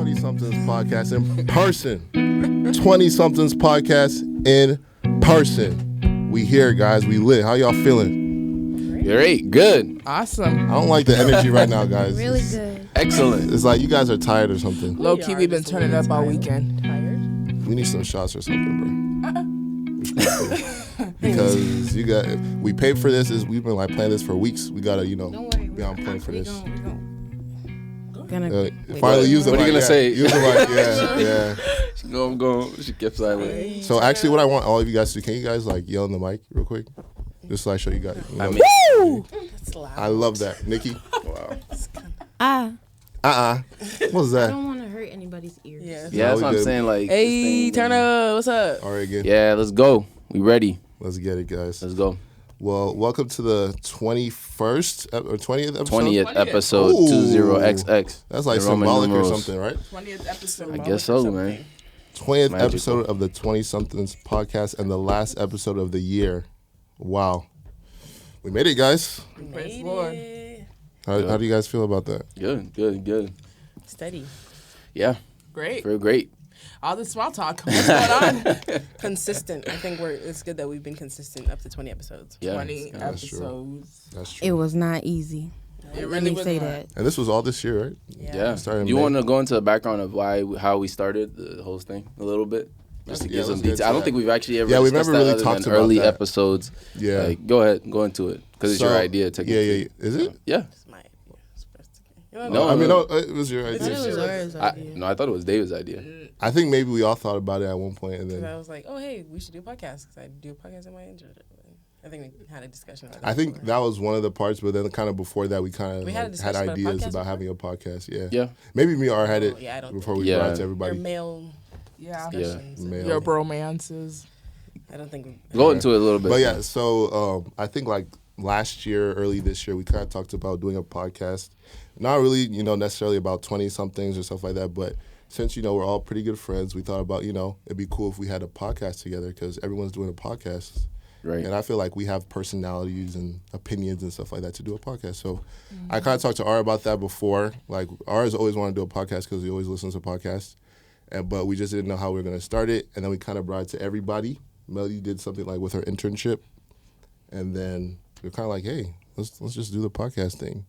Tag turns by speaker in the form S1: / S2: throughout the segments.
S1: 20-somethings podcast in person. 20-somethings podcast in person. We here, guys. We lit. How y'all feeling?
S2: Great. Good.
S3: Awesome.
S1: I don't like the energy right now, guys.
S4: Really good.
S2: Excellent.
S1: It's like you guys are tired or something.
S3: Low key, we've been turning up all weekend.
S4: Tired?
S1: We need some shots or something, bro. Because we paid for this. We've been like planning this for weeks. We gotta,
S4: Don't worry.
S1: be on point for this. Finally use the mic.
S2: What are you gonna say?
S1: Use the mic. Yeah.
S2: Go. She kept silent.
S1: So actually, what I want all of you guys to do, can you guys like yell in the mic real quick? Just so I show you guys.
S2: I mean,
S3: Woo!
S4: That's loud.
S1: I love that. Nikki?
S2: wow.
S1: What was
S4: I
S1: that?
S4: don't want to hurt anybody's ears.
S3: Yeah.
S2: Yeah, that's what I'm
S1: good.
S2: saying. Like,
S3: Hey, turn up. What's up?
S1: All right, again.
S2: Yeah, let's go. We ready.
S1: Let's get it, guys.
S2: Let's go.
S1: Well, welcome to the 21st or 20th episode?
S2: 20th episode,
S1: Ooh.
S2: 20XX.
S1: That's like
S2: The Roman
S1: symbolic or
S2: numerals.
S1: something, right?
S3: 20th episode.
S2: I guess so, man.
S1: 20th
S2: Magical.
S1: episode of the 20-somethings podcast and the last episode of the year. Wow. We made it, guys.
S3: Praise the Lord.
S1: How do you guys feel about that?
S2: Good.
S4: Steady.
S2: Yeah,
S3: Great.
S2: feel great.
S3: All the small talk. What's going on?
S5: Consistent. I think it's good that we've been consistent up to 20 episodes.
S2: Yeah.
S3: 20
S1: that's true.
S3: episodes.
S1: That's true.
S4: It was not easy.
S3: It
S4: Let
S3: really
S4: me
S3: was
S4: say
S3: not.
S4: that.
S1: And this was all this year, right?
S2: Yeah.
S1: Started in
S2: You
S1: May.
S2: want to go into the background of how we started the whole thing a little bit? Just to
S1: Yeah,
S2: give some
S1: let's get
S2: detail.
S1: to
S2: I don't
S1: that.
S2: think we've actually ever
S1: Yeah, we've
S2: discussed
S1: never
S2: that
S1: really
S2: other
S1: talked
S2: than
S1: about
S2: early
S1: that.
S2: episodes.
S1: Yeah.
S2: Like, go ahead, go into it. Because it's your idea,
S1: Yeah.
S2: technically.
S1: Is it?
S2: Yeah.
S5: It's my idea.
S2: No,
S1: I mean,
S2: no.
S1: no, it was your
S4: I
S1: idea.
S4: thought it was ours.
S2: No, I thought it was David's idea.
S1: I think maybe we all thought about it at one point, and
S5: Because
S1: then
S5: I was like, oh, hey, we should do a podcast. Because I do a podcast in my intro. I think we had a discussion about that.
S1: I think
S5: before.
S1: that was one of the parts. But then, kind of before that, we kind of
S5: We had a
S1: had
S5: discussion about a
S1: ideas
S5: podcast
S1: about
S5: before?
S1: having a podcast. Yeah,
S2: Yeah.
S1: Maybe me or R had it
S5: Yeah, I don't
S1: before
S5: think-
S1: we brought it to
S5: Your
S1: everybody.
S5: male
S3: Yeah.
S5: discussions.
S1: Male.
S3: Your bromances.
S5: I don't think.
S2: Go into it a little bit.
S1: But yeah, so I think like last year, early this year, we kind of talked about doing a podcast. Not really, necessarily about 20-somethings or stuff like that, but since, we're all pretty good friends, we thought about, it'd be cool if we had a podcast together because everyone's doing a podcast.
S2: Right.
S1: And I feel like we have personalities and opinions and stuff like that to do a podcast. So I kind of talked to R about that before. Like, R has always wanted to do a podcast because he always listens to podcasts. But we just didn't know how we were going to start it. And then we kind of brought it to everybody. Melody did something like with her internship. And then we were kind of like, hey, let's just do the podcast thing.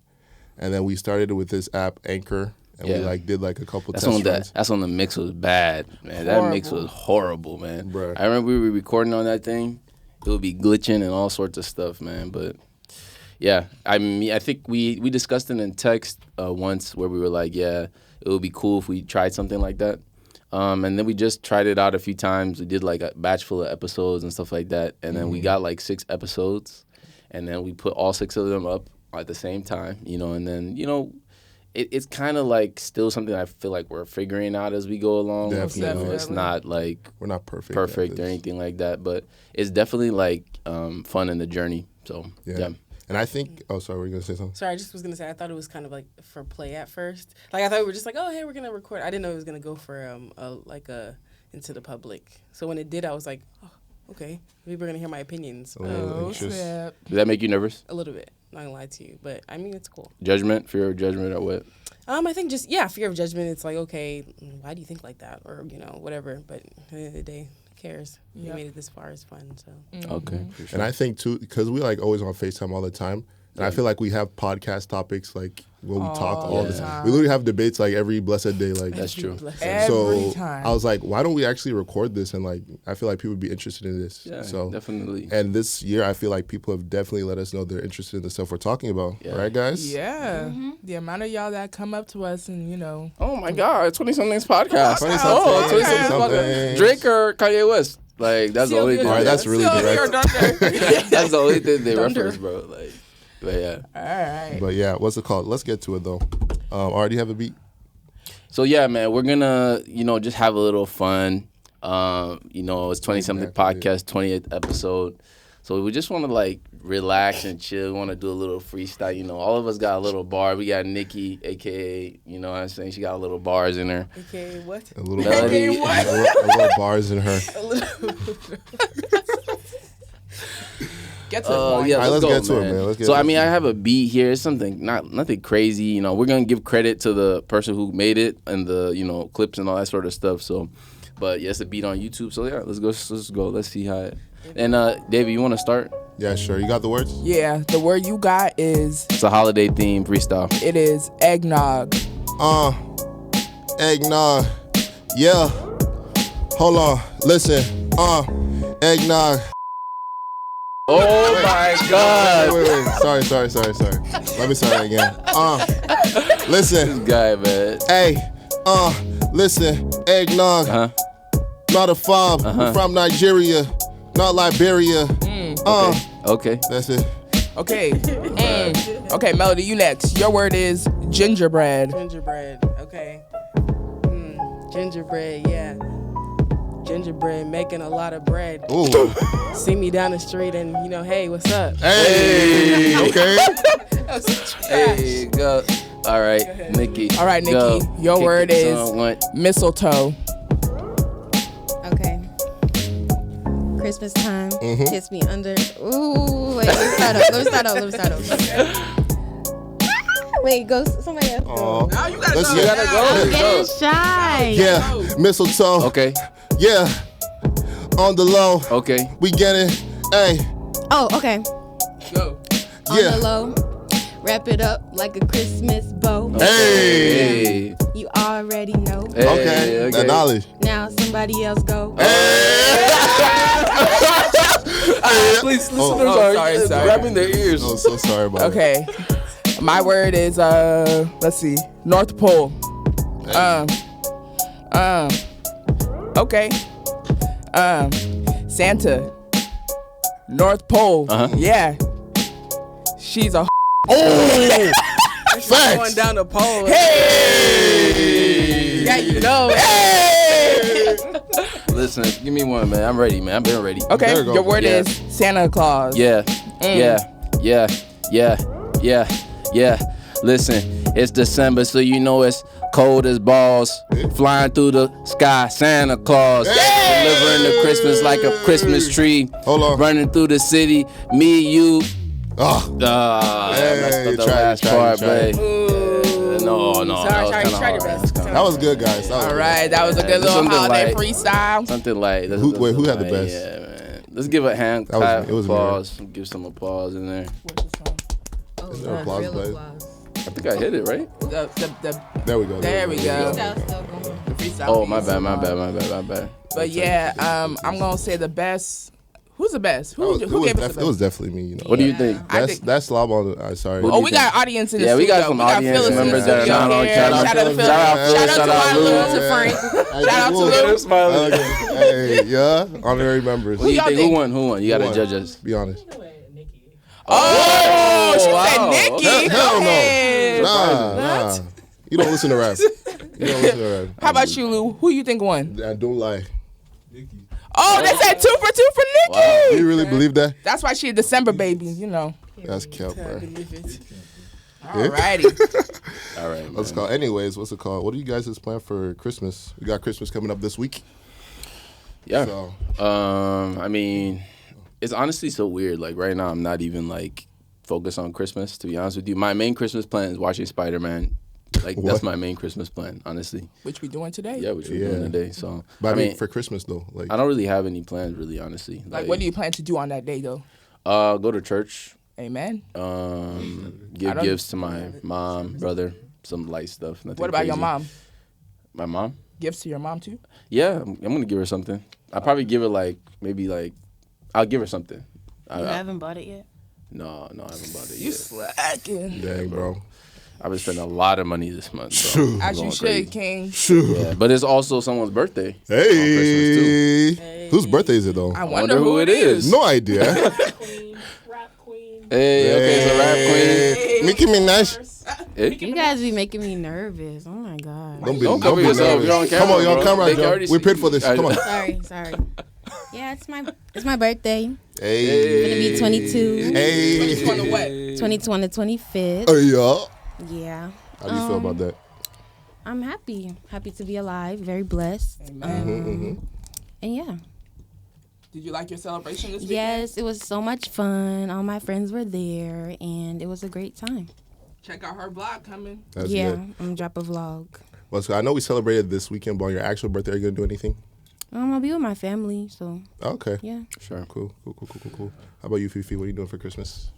S1: And then we started it with this app, Anchor. And we did a couple test runs.
S2: That's when the mix was bad, man. That mix was horrible, man.
S1: Bruh.
S2: I remember we were recording on that thing. It would be glitching and all sorts of stuff, man. But yeah, I think we discussed it in text once where we were like, yeah, it would be cool if we tried something like that. And then we just tried it out a few times. We did like a batch full of episodes and stuff like that. And then we got like 6 episodes. And then we put all 6 of them up at the same time, and then, it's kind of like still something I feel like we're figuring out as we go along.
S1: Definitely.
S2: It's not like
S1: We're not perfect.
S2: or anything like that, but it's definitely like fun in the journey. So, yeah.
S1: And I think, sorry, were you going to say something?
S5: Sorry, I just was going to say, I thought it was kind of like for play at first. Like, I thought we were just like, oh, hey, we're going to record. I didn't know it was going to go for a into the public. So when it did, I was like, oh, okay, maybe we're going to hear my opinions.
S3: Oh,
S1: Interest.
S3: snap.
S2: Did that make you nervous?
S5: A little bit. Not going to lie to you. But, I mean, it's cool.
S2: Judgment, fear of judgment, or what?
S5: I think just, fear of judgment. It's like, okay, why do you think like that? Or, whatever. But at the end of the day, who cares?
S3: Yep.
S5: We made it this far. It's fun. So
S2: Okay. For sure.
S1: And I think, too, because we always on FaceTime all the time. And I feel like we have podcast topics like when we talk all the time. We literally have debates like every blessed day. Like
S2: That's true.
S3: Every
S1: so
S3: time.
S1: I was like, why don't we actually record this? And like, I feel like people would be interested in this.
S2: Yeah,
S1: so
S2: definitely.
S1: And this year, I feel like people have definitely let us know they're interested in the stuff we're talking about.
S2: Yeah.
S1: Right, guys?
S3: Yeah. The amount of y'all that come up to us and,
S2: Oh, my God. 20-somethings podcast.
S1: 20-somethings.
S2: Oh, 20-somethings
S1: 20-somethings.
S2: podcast. Drake or Kanye West? Like, that's the only thing.
S1: All right, that's really direct.
S2: That's the only thing they reference, bro. Like, but yeah.
S3: All right.
S1: But yeah, what's it called? Let's get to it, though. Already have a beat?
S2: So yeah, man, we're gonna, just have a little fun. It's 20-something podcast, 20th episode. So we just want to like relax and chill. We want to do a little freestyle. All of us got a little bar. We got Nikki, aka, what I'm saying, she got a little bars in her.
S5: Okay, what?
S1: A little
S2: Melody.
S1: a little bars in her.
S3: Get to the point.
S2: Yeah,
S1: All right, let's
S2: go,
S1: get to it, man. Let's get
S2: so
S1: to
S2: I
S1: it.
S2: mean, I have a beat here. It's something nothing crazy. You know, we're gonna give credit to the person who made it and the clips and all that sort of stuff. So, but yeah, it's a beat on YouTube. So yeah, let's go. Let's see how it. And David, you want to start?
S1: Yeah, sure. You got the words?
S3: Yeah, the word you got is,
S2: It's a holiday theme freestyle.
S3: it is eggnog.
S1: Eggnog. Yeah. Hold on. Listen. Eggnog.
S2: Oh my God!
S1: Wait. Sorry. Let me start that again. Listen.
S2: This guy, man.
S1: Hey. Listen. Eggnog. Not a fob. I'm from Nigeria. Not Liberia.
S2: Okay.
S1: That's it.
S3: Okay. Okay, Melody, you next. Your word is gingerbread.
S5: Gingerbread. Okay. Gingerbread. Yeah. Gingerbread making a lot of bread.
S1: Ooh.
S5: See me down the street and hey, what's up?
S1: Hey. Okay.
S2: Hey, go. All right, Nikki.
S3: All right, Nikki.
S2: Go.
S3: Your
S2: Kick
S3: word
S2: it,
S3: is
S2: son. One.
S3: mistletoe.
S4: Okay. Christmas time. Kiss me under. Ooh, wait. Let me start over. Wait, go. Somebody else.
S1: Aw.
S3: Now you gotta
S1: Let's
S3: go.
S1: get-
S2: gotta go.
S4: I'm
S2: Let's
S4: getting
S2: go.
S4: shy.
S1: Yeah. Mistletoe.
S2: Okay.
S1: Yeah. On the low.
S2: Okay.
S1: We get it. Hey.
S4: Oh, okay.
S3: Go.
S4: On
S1: Yeah.
S4: the low. Wrap it up like a Christmas bow.
S1: Hey.
S4: You already know.
S2: Hey,
S1: Okay. That knowledge.
S4: Now somebody else go.
S2: Please, listeners
S3: Oh,
S2: are
S3: sorry.
S2: grabbing their ears.
S1: I'm so sorry about
S3: Okay. My word is let's see, North Pole. Okay. Santa. North Pole. Yeah. She's a
S1: it. Oh.
S5: Going
S1: Facts.
S5: down the pole.
S1: Hey.
S5: Yeah, you know.
S2: Listen, give me one, man. I'm ready, man. I've been ready.
S3: Okay,
S1: There we go.
S3: your word
S2: Yeah.
S3: is Santa Claus.
S2: Yeah. Listen, it's December, so you know it's cold as balls. Flying through the sky, Santa Claus. Delivering the Christmas like a Christmas tree.
S1: Hold on.
S2: Running through the city, me, you.
S1: Oh.
S2: I messed
S1: Hey,
S2: up the
S1: try it,
S2: last
S1: try it,
S2: part,
S1: try it.
S2: but no,
S5: Sorry,
S2: that was
S5: sorry,
S2: kinda
S5: try your
S2: hard.
S5: best.
S1: That was good, guys. That was
S3: All
S1: good.
S3: right, that was a
S2: Yeah,
S3: good little
S2: something
S3: holiday
S2: like-
S3: freestyle.
S2: Something like
S1: Who had the best?
S2: Yeah, man. Let's give a hand
S1: That was-
S2: clap,
S1: it was me,
S2: applause. Give some applause in there.
S4: Oh,
S1: Is there applause
S4: real
S1: button?
S4: applause.
S2: I think I hit it right.
S1: There we go.
S3: There we go.
S4: Freestyle still going.
S3: The freestyle
S2: Oh, my
S3: piece.
S2: bad.
S3: But yeah, I'm gonna say the best. Who's the best? Who gave us the best?
S1: It was definitely me. You know.
S2: What do you think?
S3: I
S1: That's
S3: think-
S1: that's slob on. I'm sorry.
S3: Oh, we got audience in the
S2: Yeah, we
S3: studio.
S2: got some audience
S3: Phyllis in the
S2: members that are
S3: studio
S2: not on
S3: here.
S2: camera.
S3: Shout out to Phyllis.
S2: Shout out Phyllis,
S3: Shout out
S2: shout
S3: to
S2: out
S3: Lou.
S2: Lou.
S3: To Frank. Shout out to Lou.
S1: Hey, yeah, honorary members.
S2: Who you
S3: y'all
S2: think?
S3: think?
S2: Who won? Who won? You gotta
S1: Who won?
S2: judge us.
S1: Be honest.
S3: Oh, she
S2: wow.
S3: said Nikki.
S1: Hell
S3: Go
S1: no.
S3: ahead.
S1: Nah. You don't listen to rap. You don't listen to rap.
S3: How about you, Lou? Who you think won?
S1: I don't lie.
S3: Oh, they said 2 for 2 for Nikki.
S1: Do you really believe that?
S3: That's why she a December baby, you know.
S1: That's kept, bro.
S3: Alrighty.
S2: All right.
S1: Let's call. Anyways, what's it called? What do you guys just plan for Christmas? We got Christmas coming up this week.
S2: Yeah.
S1: So
S2: I mean, it's honestly so weird. Like right now, I'm not even like focused on Christmas. To be honest with you, my main Christmas plan is watching Spider-Man. Like
S1: What?
S2: that's my main Christmas plan, honestly.
S3: Which we doing today?
S2: Yeah, which we're
S1: Yeah.
S2: doing today. So,
S1: but I mean, for Christmas though, like
S2: I don't really have any plans, really, honestly.
S3: Like, what do you plan to do on that day, though?
S2: Go to church.
S3: Amen.
S2: Give
S3: don't-
S2: gifts to my mom, brother, some light stuff. Nothing
S3: What about your
S2: crazy.
S3: mom?
S2: My mom?
S3: Gifts to your mom, too?
S2: Yeah, I'm gonna give her something. I'll probably give her I'll give her something.
S4: You haven't bought it yet?
S2: No, I haven't bought it
S3: You
S2: yet.
S3: slacking.
S1: dang, bro.
S2: I've been spending a lot of money this month. So
S1: Shoot.
S2: I'm
S3: As you
S2: going
S3: should,
S2: crazy.
S3: King.
S1: Shoot.
S2: Yeah, but it's also someone's birthday.
S1: Hey.
S5: Hey.
S1: Whose birthday is it though?
S3: I wonder who it is.
S1: No idea.
S2: Hey, okay, so rap queen.
S1: Hey. Nicki Minaj.
S2: Hey,
S4: You guys be making me nervous. Oh my god.
S2: Don't cover
S1: be
S2: yourself.
S1: nervous.
S2: You're on
S1: Come on,
S2: camera,
S1: you're on
S2: bro.
S1: camera,
S2: They can
S1: Joe.
S2: already
S1: We
S2: see
S1: paid for
S2: you.
S1: this. Come on.
S4: Sorry. Yeah, it's my birthday.
S1: Hey.
S4: Gonna be 22.
S1: Hey.
S3: 20 what?
S4: 22 on the 25th.
S1: Yeah.
S4: Yeah.
S1: How do you feel about that?
S4: I'm happy. Happy to be alive. Very blessed. And yeah.
S3: Did you like your celebration this weekend?
S4: Yes, it was so much fun. All my friends were there, and it was a great time.
S3: Check out her vlog coming.
S1: That's
S4: yeah,
S1: good.
S4: I'm gonna drop a vlog.
S1: Well, so I know we celebrated this weekend, but on your actual birthday, are you gonna do anything?
S4: I'll be with my family, so
S1: Okay.
S4: yeah.
S2: Sure.
S1: Cool. How about you, Fifi? What are you doing for Christmas?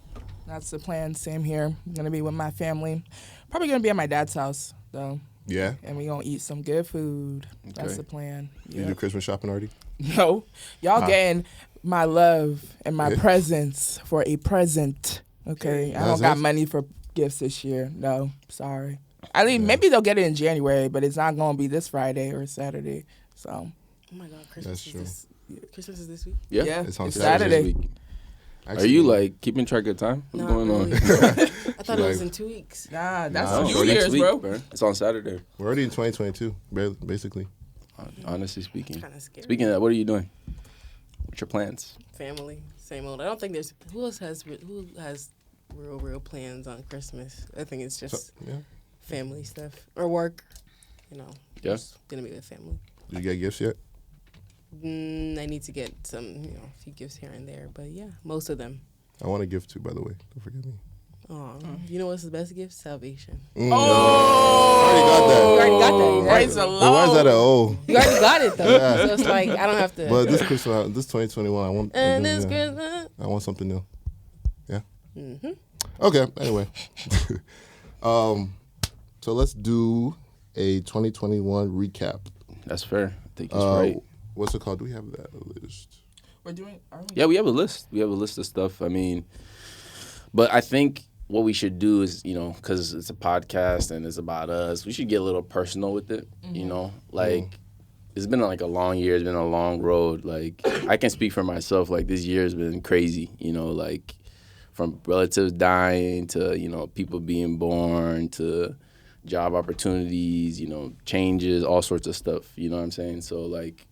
S3: That's the plan. Same here. I'm going to be with my family. Probably going to be at my dad's house, though.
S1: Yeah.
S3: And we're going to eat some good food.
S2: Okay.
S3: That's the plan.
S1: You
S3: Yeah.
S1: do Christmas shopping already?
S3: No. Y'all getting my love and my presents for a present. Okay? I don't got money for gifts this year. No. Sorry. I mean, maybe they'll get it in January, but it's not going to be this Friday or Saturday. So.
S5: Oh my God,
S1: That's
S5: Christmas is this week?
S2: Yeah.
S1: It's on
S3: Saturday.
S2: This week.
S1: Actually,
S2: Are you like keeping track of time? What's
S5: Not
S2: going on?
S5: really. I thought it was in 2 weeks.
S3: Nah, that's
S1: Nah,
S3: New
S2: Next
S3: Year's,
S2: week,
S3: bro.
S2: It's on Saturday.
S1: We're already in 2022, basically.
S2: Honestly speaking.
S5: Kind of scary.
S2: Speaking of that, what are you doing? What's your plans?
S5: Family, same old. I don't think there's who has real plans on Christmas. I think it's just
S1: Yeah.
S5: family stuff or work. You know,
S2: Yeah.
S5: just gonna be with family.
S1: Did you get gifts yet?
S5: I need to get some, a few gifts here and there, but yeah, most of them.
S1: I want a gift too, by the way. Don't forget me.
S5: Oh, you know what's the best gift? Salvation.
S3: Oh!
S5: You already got that. Yeah.
S3: Praise the
S1: But why is that
S3: Lord.
S1: an O?
S5: You already got it though,
S1: Yeah.
S5: so it's like I don't have to.
S1: But this Christmas, this 2021, I want.
S5: and this
S1: yeah,
S5: Christmas.
S1: I want something new. Yeah.
S5: Mm-hmm.
S1: Okay. Anyway, so let's do a 2021 recap.
S2: That's fair. I think it's right.
S1: What's it called? Do we have that list?
S3: We're doing. Are we?
S2: Yeah, we have a list. We have a list of stuff. I mean, but I think what we should do is, because it's a podcast and it's about us, we should get a little personal with it. Like it's been like a long year. It's been a long road. Like I can speak for myself. Like this year has been crazy. Like from relatives dying to people being born to job opportunities. Changes, all sorts of stuff. You know what I'm saying? So like.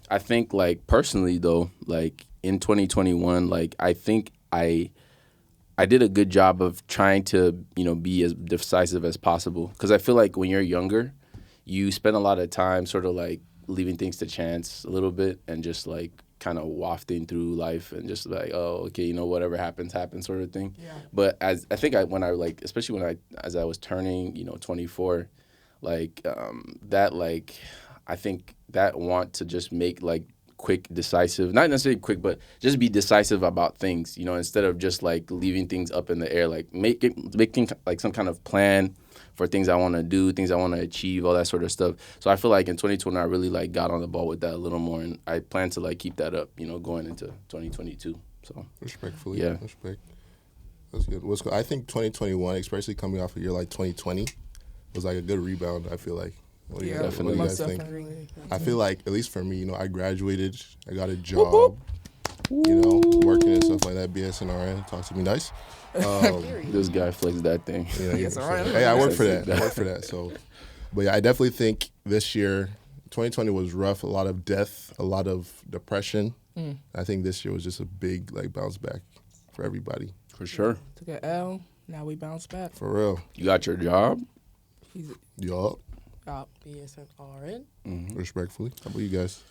S2: I think, like, personally, though, like, in 2021, like, I think I did a good job of trying to, be as decisive as possible. Because I feel like when you're younger, you spend a lot of time sort of, like, leaving things to chance a little bit and just, like, kind of wafting through life and just, like, oh, okay, whatever happens sort of thing.
S3: Yeah.
S2: But as I was turning, 24, like, that, like, I think that want to just make like quick, decisive, not necessarily quick, but just be decisive about things, instead of just like leaving things up in the air, like making like some kind of plan for things I want to do, things I want to achieve, all that sort of stuff. So I feel like in 2020, I really like got on the ball with that a little more, and I plan to like keep that up, going into 2022. So
S1: Respectfully,
S2: yeah.
S1: Respect. That's good. I think 2021, especially coming off a year like 2020, was like a good rebound. I feel like. What do you guys think?
S3: Definitely.
S1: I feel like, at least for me, I graduated, I got a job, working and stuff like that, BSNRN, talk to me nice.
S2: this guy flexed that thing.
S1: Hey, I work for that. So, but yeah, I definitely think this year, 2020 was rough, a lot of death, a lot of depression. I think this year was just a big, like, bounce back for everybody.
S2: For sure.
S3: Took an L. Now we bounce back.
S1: For real.
S2: You got your job?
S1: Yup.
S5: BSNRN.
S1: Respectfully. How about you guys?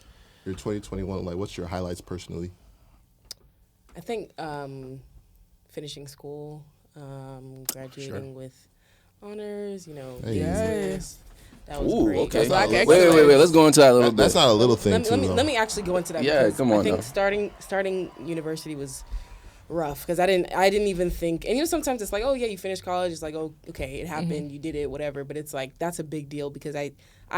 S1: Your 2021, like, what's your highlights personally?
S5: I think finishing school, graduating with honors,
S1: Hey.
S3: Yes.
S5: that was
S2: Ooh,
S5: great.
S2: okay.
S3: Black
S2: Wait.
S3: excellence.
S2: Let's go into that a little bit.
S1: That's not a little thing,
S5: Let me actually go into that.
S2: Yeah,
S5: because
S2: come on
S5: I think
S2: now.
S5: starting university was rough because I didn't even think, and sometimes it's like, oh yeah, you finished college, it's like, oh okay, it happened, you did it, whatever, but it's like that's a big deal because I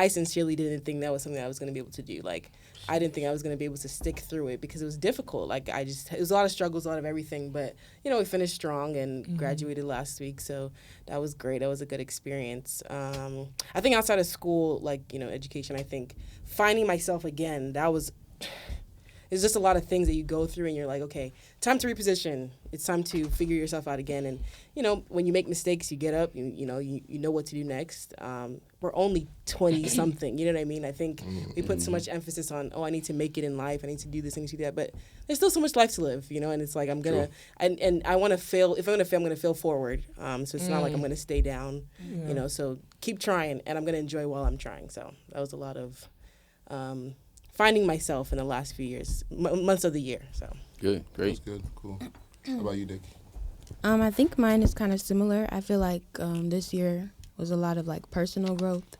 S5: sincerely didn't think that was something I was going to be able to do. Like I didn't think I was going to be able to stick through it because it was difficult. Like it was a lot of struggles, a lot of everything, but we finished strong and graduated last week, so that was great. That was a good experience. I think outside of school, like education, I think finding myself again, that was. It's just a lot of things that you go through and you're like, okay, time to reposition. It's time to figure yourself out again. And, when you make mistakes, you get up, you know what to do next. We're only 20-something, you know what I mean? I think we put so much emphasis on, I need to make it in life. I need to do this, I need to do that. But there's still so much life to live, and it's like I'm going to, and I want to fail. If I'm going to fail, I'm going to fail forward. So it's not like I'm going to stay down, so keep trying. And I'm going to enjoy while I'm trying. So that was a lot of finding myself in the last few years, months of the year. So
S2: Good, great.
S1: That's good. Cool. How about you, Dick?
S4: I think mine is kind of similar. I feel like this year was a lot of like personal growth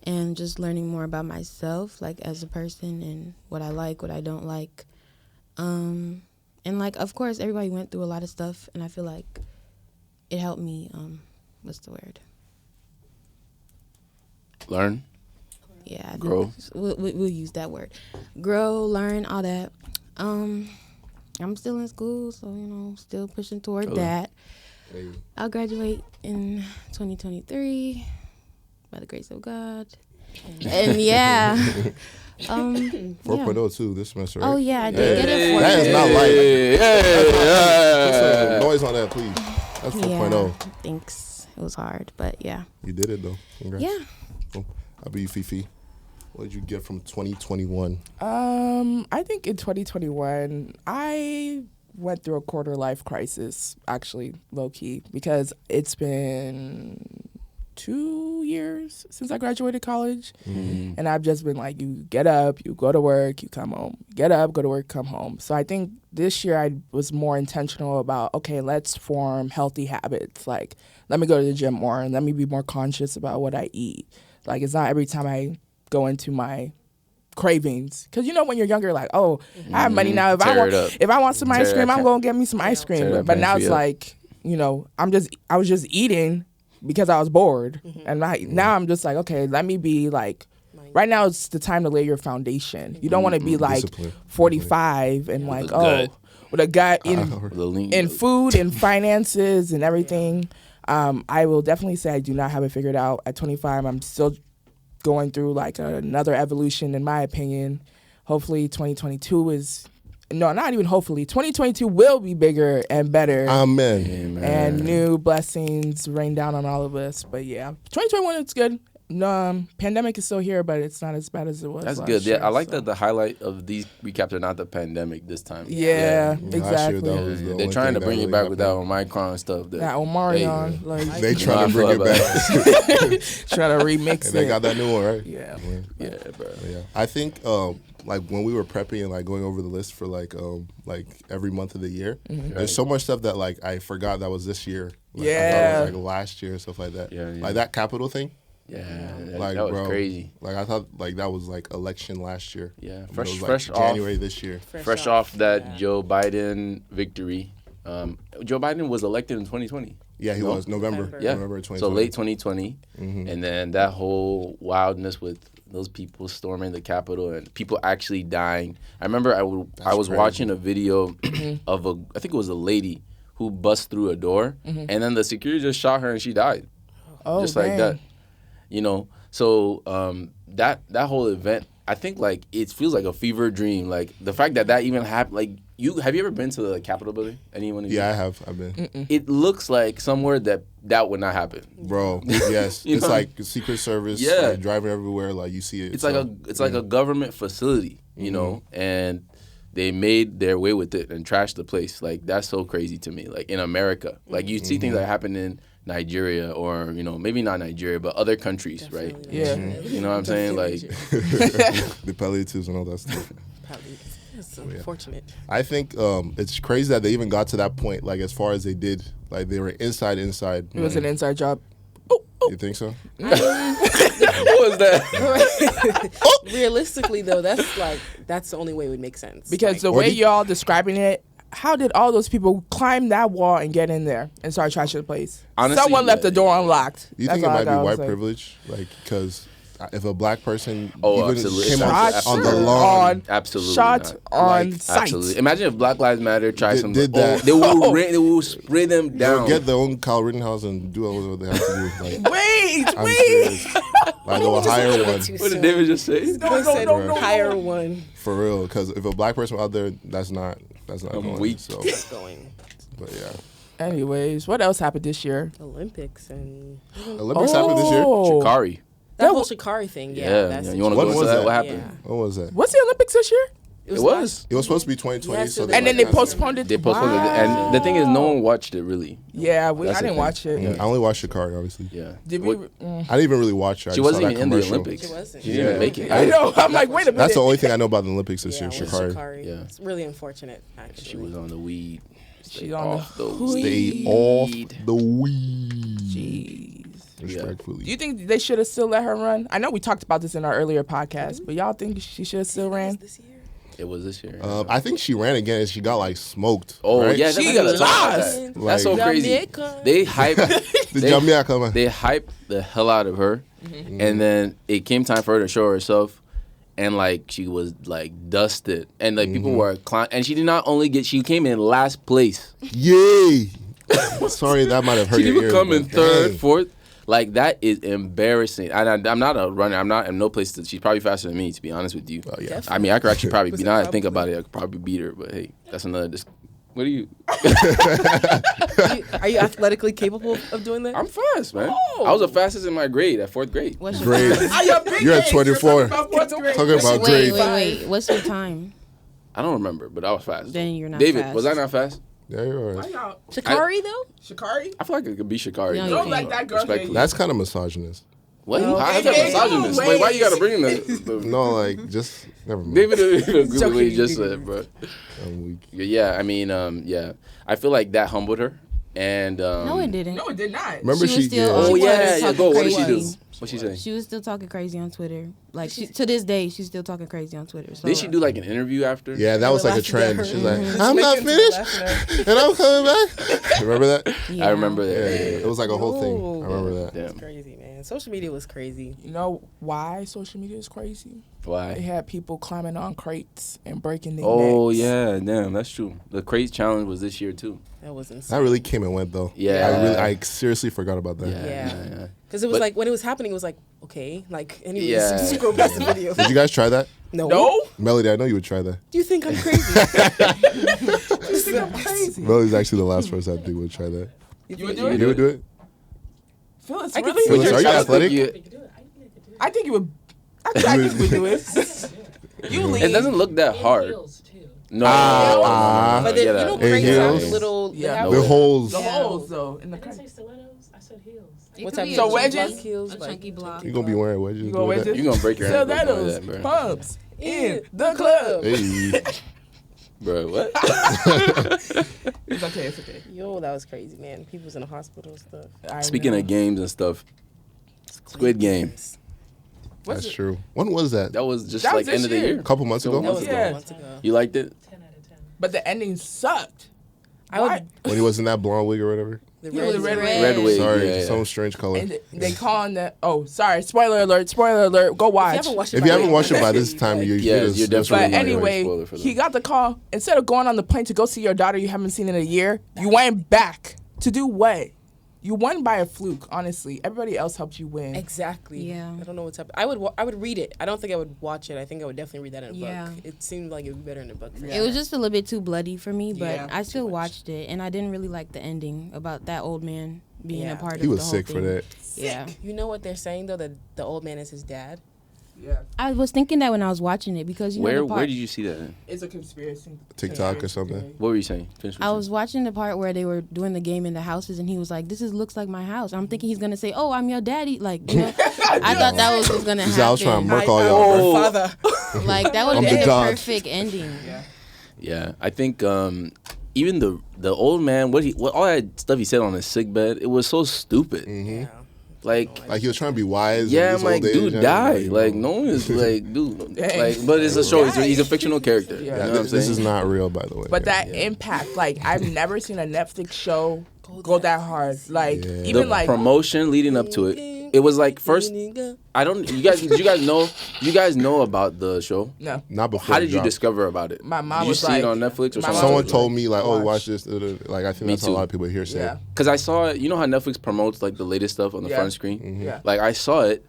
S4: and just learning more about myself, like as a person and what I like, what I don't like. And like, of course, everybody went through a lot of stuff, and I feel like it helped me. What's the word?
S2: Learn.
S4: Yeah, I think
S2: Grow.
S4: We'll use that word. Grow, learn, all that. I'm still in school, so still pushing toward that.
S1: Hey.
S4: I'll graduate in 2023 by the grace of God. And yeah.
S1: 4.0 too this semester, right?
S4: Oh yeah, I did get it.
S1: That is not light.
S2: Yeah.
S1: Noise on that, please. That's 4.0.
S4: Yeah, thanks. It was hard, but yeah.
S1: You did it though. Congrats.
S4: Yeah.
S1: Cool. How about you, Fifi? What did you get from 2021?
S3: I think in 2021, I went through a quarter life crisis, actually, low key, because it's been 2 years since I graduated college.
S1: Mm-hmm.
S3: And I've just been like, you get up, you go to work, you come home. Get up, go to work, come home. So I think this year I was more intentional about, okay, let's form healthy habits. Like, let me go to the gym more and let me be more conscious about what I eat. Like, it's not every time I go into my cravings, because when you're younger, like, oh, I have money now. If I want some ice cream, I'm gonna get me some ice cream. But now it's like, I was just eating because I was bored, and now I'm just like, okay, let me be like, right now it's the time to lay your foundation. You don't want to be like 45 and like, with a gut in food and finances and everything. I will definitely say I do not have it figured out. At 25, I'm still going through like another evolution, in my opinion. Hopefully 2022 will be bigger and better.
S1: Amen.
S3: And new blessings rain down on all of us. But yeah, 2021 it's good. Pandemic is still here, but it's not as bad as it was.
S2: That's
S3: last
S2: good.
S3: year,
S2: Yeah, I like that the highlight of these recaps are not the pandemic this time.
S3: Yeah,
S1: Last year,
S3: exactly.
S1: that was the
S2: They're
S1: only
S2: trying to
S1: thing
S2: bring
S1: that
S2: it
S1: really
S2: back with that
S1: happened.
S2: Omicron stuff.
S3: That Omarion, like
S1: They trying to bring it back.
S3: trying to remix
S1: And they
S3: it.
S1: got that new one, right?
S3: Yeah.
S2: Yeah, bro.
S1: Yeah. I think like when we were prepping and like going over the list for like every month of the year, there's so much stuff that like I forgot that was this year. Like, I thought it was like last year and stuff like that.
S2: Yeah.
S1: Like that capital thing.
S2: Yeah,
S1: Like,
S2: that was
S1: bro,
S2: crazy.
S1: Like I thought like that was like election last year.
S2: Yeah,
S1: It
S2: fresh
S1: was, like, January this year.
S2: Fresh off that Joe Biden victory. Joe Biden was elected in 2020.
S1: Yeah, he was November.
S2: Yeah,
S1: November 2020.
S2: so late 2020, and then that whole wildness with those people storming the Capitol and people actually dying. I remember I was
S1: crazy.
S2: watching a video of I think it was a lady who bust through a door, and then the security just shot her and she died, just like that. So that whole event, I think like it feels like a fever dream. Like the fact that even happened. Like have you ever been to the Capitol building? Anyone?
S1: Yeah, I have. I've been.
S2: It looks like somewhere that would not happen.
S1: Bro, yes. It's like Secret Service,
S2: Yeah.
S1: like, driving everywhere, like you see it.
S2: It's like a government facility, and they made their way with it and trashed the place. Like that's so crazy to me. Like in America, like you see things that happen in Nigeria or maybe not Nigeria but other countries, right?
S3: Yeah.
S2: You know what I'm saying? Like
S1: the palliatives and all that stuff.
S5: It's unfortunate.
S1: I think it's crazy that they even got to that point, like as far as they did. Like they were inside.
S3: It was an inside job.
S1: You think so?
S2: what was that?
S5: Realistically, though, that's the only way it would make sense.
S3: Because the way y'all describing it, how did all those people climb that wall and get in there and start trashing the place?
S2: Honestly,
S3: Someone left the door unlocked.
S1: You think it might be white privilege? Like, because if a black person
S2: absolutely.
S1: came
S3: Shot
S1: on the lawn,
S2: Absolutely
S3: shot
S2: not.
S3: on
S2: Like,
S3: sight.
S2: absolutely. Imagine if Black Lives Matter tried some.
S1: did that.
S2: They will spray them
S1: they'll
S2: down.
S1: get their own Kyle Rittenhouse and do what they have to do. Like,
S3: Wait.
S1: I'm serious. Like, they'll hire one.
S2: What did David just say?
S3: No.
S5: Hire one.
S1: For real, because if a black person out there, that's not going.
S2: weak.
S1: So,
S5: Going.
S1: but yeah,
S3: Anyways, what else happened this year?
S5: Olympics and
S1: Olympics happened this year.
S2: Shikari.
S5: that whole Shikari thing. Yeah.
S2: You want to go
S1: What
S2: into
S1: was
S2: that?
S1: that?
S2: What happened?
S5: Yeah.
S1: What was that?
S3: What's the Olympics this year?
S2: It was.
S1: It was supposed to be 2020,
S5: Yeah,
S1: so
S3: And then they
S1: canceled it.
S3: postponed it.
S2: They postponed it, and the thing is, no one watched it really.
S3: Yeah, I
S2: That's the
S3: didn't
S2: thing.
S3: watch it.
S1: I only watched Shikari, obviously.
S2: Yeah.
S3: Did we?
S1: I didn't even really watch it. I
S2: She
S1: just saw
S2: wasn't
S1: that
S2: even in the
S1: commercial.
S2: Olympics.
S5: She wasn't.
S2: She didn't even make it.
S3: I know. I'm like, wait a minute.
S1: That's the only thing I know about the Olympics this year,
S5: with
S1: Shikari.
S2: Yeah.
S5: It's really unfortunate, actually.
S2: She was on the weed.
S3: She
S2: Stay
S3: on
S2: off
S3: the
S2: the
S1: Stay
S2: weed.
S1: off the weed.
S3: Jeez.
S1: Respectfully.
S3: Do you think they should have still let her run? I know we talked about this in our earlier podcast, but y'all think she should have still ran?
S5: This year?
S2: It was this year.
S1: I think she ran again and she got like smoked.
S2: Oh
S1: right?
S2: yeah,
S3: She
S2: that's
S3: lost.
S2: That's
S1: Like-
S2: so crazy.
S5: Jamaica.
S2: They hyped.
S1: The
S2: they,
S1: Jamaica, man.
S2: they hyped the hell out of her, and then it came time for her to show herself, and like she was like dusted, and like people were and she did not only get, she came in last place.
S1: Yay! Sorry, that might have hurt
S2: She
S1: your
S2: didn't
S1: ears.
S2: come in
S1: but
S2: third,
S1: dang.
S2: fourth. Like that is embarrassing. And I'm not a runner. I'm not in no place to. She's probably faster than me, to be honest with you.
S1: Oh, yeah.
S2: I mean, I could actually probably
S5: Was
S2: beat.
S5: it
S2: Now that I think
S5: probably?
S2: about it, I could probably beat her. But hey, that's another. What are you?
S5: Are you athletically capable of doing that?
S2: I'm fast, man.
S3: Oh.
S2: I was the fastest in my grade at 4th grade.
S4: What's your
S1: Great.
S4: time?
S1: You're at 24. Talking about
S4: Wait,
S1: grade.
S4: wait. What's your time?
S2: I don't remember, but I was fast.
S4: Then you're not
S2: David,
S4: fast.
S2: was I not fast?
S1: Yeah, you're right.
S5: Shikari, though?
S3: Shikari?
S2: I feel like it could be Shikari.
S4: No,
S2: though.
S4: you don't
S3: like that girl,
S2: Respectfully.
S1: That's kind of misogynist.
S2: What?
S5: No.
S2: How's that
S3: Okay,
S2: misogynist?
S3: wait.
S2: Wait, why you gotta bring the
S1: No, like, just, never mind.
S2: David agree with what he
S5: Joking.
S2: just said, bro.
S1: I'm weak.
S2: Yeah, I mean, yeah. I feel like that humbled her. And
S4: No, it didn't.
S3: No, it did not.
S1: Remember
S4: She was
S1: she,
S4: still-
S1: yeah.
S4: Oh,
S2: Oh
S4: She
S2: yeah,
S4: was
S2: yeah.
S4: talking
S2: Go. What did she do?
S4: crazy.
S2: What she say?
S4: She was still talking crazy on Twitter. Like to this day, she's still talking crazy on Twitter. So
S2: Did she do like an interview after?
S1: Yeah, that was like a
S5: Laughing at
S1: trend.
S5: her.
S1: She's like,
S5: Mhm.
S1: I'm not
S5: Making
S1: finished,
S5: laughing at her.
S1: and I'm coming back. Remember that?
S4: Yeah.
S2: I remember that.
S1: Yeah,
S2: Yeah,
S1: it was like a whole thing.
S5: No.
S1: I remember that.
S2: Damn.
S5: It's crazy, man. Social media was crazy.
S3: You know why social media is crazy? They
S2: Why?
S3: had people climbing on crates and breaking their
S2: Oh
S3: necks.
S2: yeah, damn, that's true. The crate challenge was this year too.
S5: That was insane.
S1: That really came and went though.
S2: Yeah.
S1: I seriously forgot about that.
S5: Yeah. Because it was
S2: But-
S5: like, when it was happening, it was like, okay. Like, anyways,
S2: Yeah.
S5: scroll past the video.
S1: Did you guys try that?
S5: No.
S3: No?
S1: Melody, I know you would try that.
S5: Do you think I'm crazy?
S3: You think I'm crazy?
S1: Melody's actually the last person I think would try that.
S3: You would do
S2: You
S3: it?
S1: You would do it?
S3: Phyllis,
S5: I could
S3: really?
S5: see
S1: Phyllis,
S5: your
S1: are you
S5: child-
S1: athletic?
S3: I think you would. I think you would do it. You leave.
S2: It doesn't look that hard.
S6: Heels too.
S2: No.
S5: But then,
S2: yeah,
S5: you know,
S1: Hey,
S5: crates have
S1: heels?
S5: little. they
S3: Yeah.
S5: have
S1: The
S5: little-
S1: holes.
S3: the
S5: Yeah.
S3: holes though in the
S6: I didn't say
S3: crate.
S6: stilettos. I said heels.
S4: It
S5: What
S4: could
S5: type
S4: be
S5: of
S3: So
S4: a chunky-
S3: wedges?
S4: A chunky block.
S1: You gonna be wearing wedges?
S3: You
S1: doing
S3: go
S1: that?
S3: wedges?
S2: You're gonna break your ankle doing
S3: Stilettos,
S2: that, bro.
S3: pumps in the club.
S1: Hey.
S2: Bro, what?
S3: It's okay. It's okay.
S5: Yo, that was crazy, man. People was in the hospital and stuff.
S3: I
S2: Speaking
S3: know.
S2: of games and stuff, Squid Games.
S3: What's
S1: That's
S3: it?
S1: true. When was that?
S2: That was just
S3: That
S2: like
S3: was
S2: end of the
S3: this year.
S2: year.
S1: A couple months ago?
S5: That was
S3: Yeah.
S5: months ago.
S2: You liked it?
S6: 10 out of 10.
S3: But the ending sucked.
S5: I would.
S3: Why?
S1: When he was in that blonde wig or whatever?
S5: The
S3: Yeah, the red
S2: Red wig.
S1: Sorry,
S2: yeah, yeah.
S1: some strange color.
S3: And they calling that. Oh, sorry. Spoiler alert. Spoiler alert. Go
S5: If you
S3: watch.
S5: haven't watched it,
S1: If
S5: by
S1: you haven't
S5: now,
S1: watched it by this time,
S5: like,
S1: you
S2: Yeah,
S1: just,
S2: you're
S1: that's
S2: definitely
S3: But
S1: really
S2: not
S1: annoying.
S3: anyway,
S2: spoiler for them.
S3: he got the call. Instead of going on the plane to go see your daughter you haven't seen in a year, you went back to do what? You won by a fluke, honestly. Everybody else helped you win.
S5: Exactly.
S4: Yeah.
S5: I don't know what's happening. I would read it. I don't think I would watch it. I think I would definitely read that in a
S4: Yeah.
S5: book. It seemed like it would be better in a book. For
S3: Yeah.
S4: It was just a little bit too bloody for me, but
S3: Yeah,
S4: I still
S5: too much.
S4: watched it, and I didn't really like the ending about that old man being
S5: Yeah.
S4: a part
S1: He
S4: of
S1: was
S4: the whole
S1: sick
S4: thing.
S1: for that.
S4: Yeah,
S5: You know what they're saying though, that the old man is his dad.
S3: Yeah.
S4: I was thinking that when I was watching it because you know the part.
S2: Where did you see that in?
S3: It's a conspiracy.
S1: TikTok or something.
S2: What were you saying? Finish what
S4: I
S2: you
S4: was watching the part where they were doing the game in the houses, and he was like, looks like my house." I'm thinking he's gonna say, "Oh, I'm your daddy," like you know. I thought that was what's gonna
S1: He said, I was trying
S4: happen.
S1: to murk all y'all, bro.
S5: Father.
S4: Like that would
S1: I'm
S4: have
S1: the
S4: been a
S1: God.
S4: perfect ending.
S2: Yeah, I think even the old man, what all that stuff he said on his sick bed, it was so stupid.
S5: Yeah.
S2: Like,
S1: Like he was trying to be wise.
S2: yeah,
S1: in
S2: I'm
S1: his
S2: like,
S1: old age,
S2: dude,
S1: and
S2: die.
S1: everything,
S2: Like,
S1: you
S2: no
S1: know.
S2: one is like, dude,
S3: Dang.
S2: like, but it's a show. He's a fictional character.
S3: Yeah.
S2: You
S1: Yeah,
S2: know what I'm
S1: this
S2: saying?
S1: is not real, by the way.
S3: But
S1: Yeah.
S3: that impact, like, I've never seen a Netflix show go that hard. Like,
S1: Yeah.
S3: even
S2: the
S3: like,
S2: promotion leading up to it. It was like first. I don't. You guys know about the show.
S3: no.
S1: Not before.
S2: How
S1: it
S2: did you
S1: dropped.
S2: discover about it?
S3: My mom
S2: Did you
S3: was
S2: see
S3: like,
S2: it on Netflix or
S3: my
S2: something?
S3: mom
S1: Someone
S3: was
S1: told me like, "Oh,
S3: watch.
S1: watch this." Like I think
S2: Me
S1: that's how a
S2: too.
S1: lot of people here say.
S3: Yeah.
S2: Because I saw it. You know how Netflix promotes like the latest stuff on the
S3: Yeah.
S2: front screen.
S1: Mm-hmm.
S3: Yeah.
S2: Like I saw it,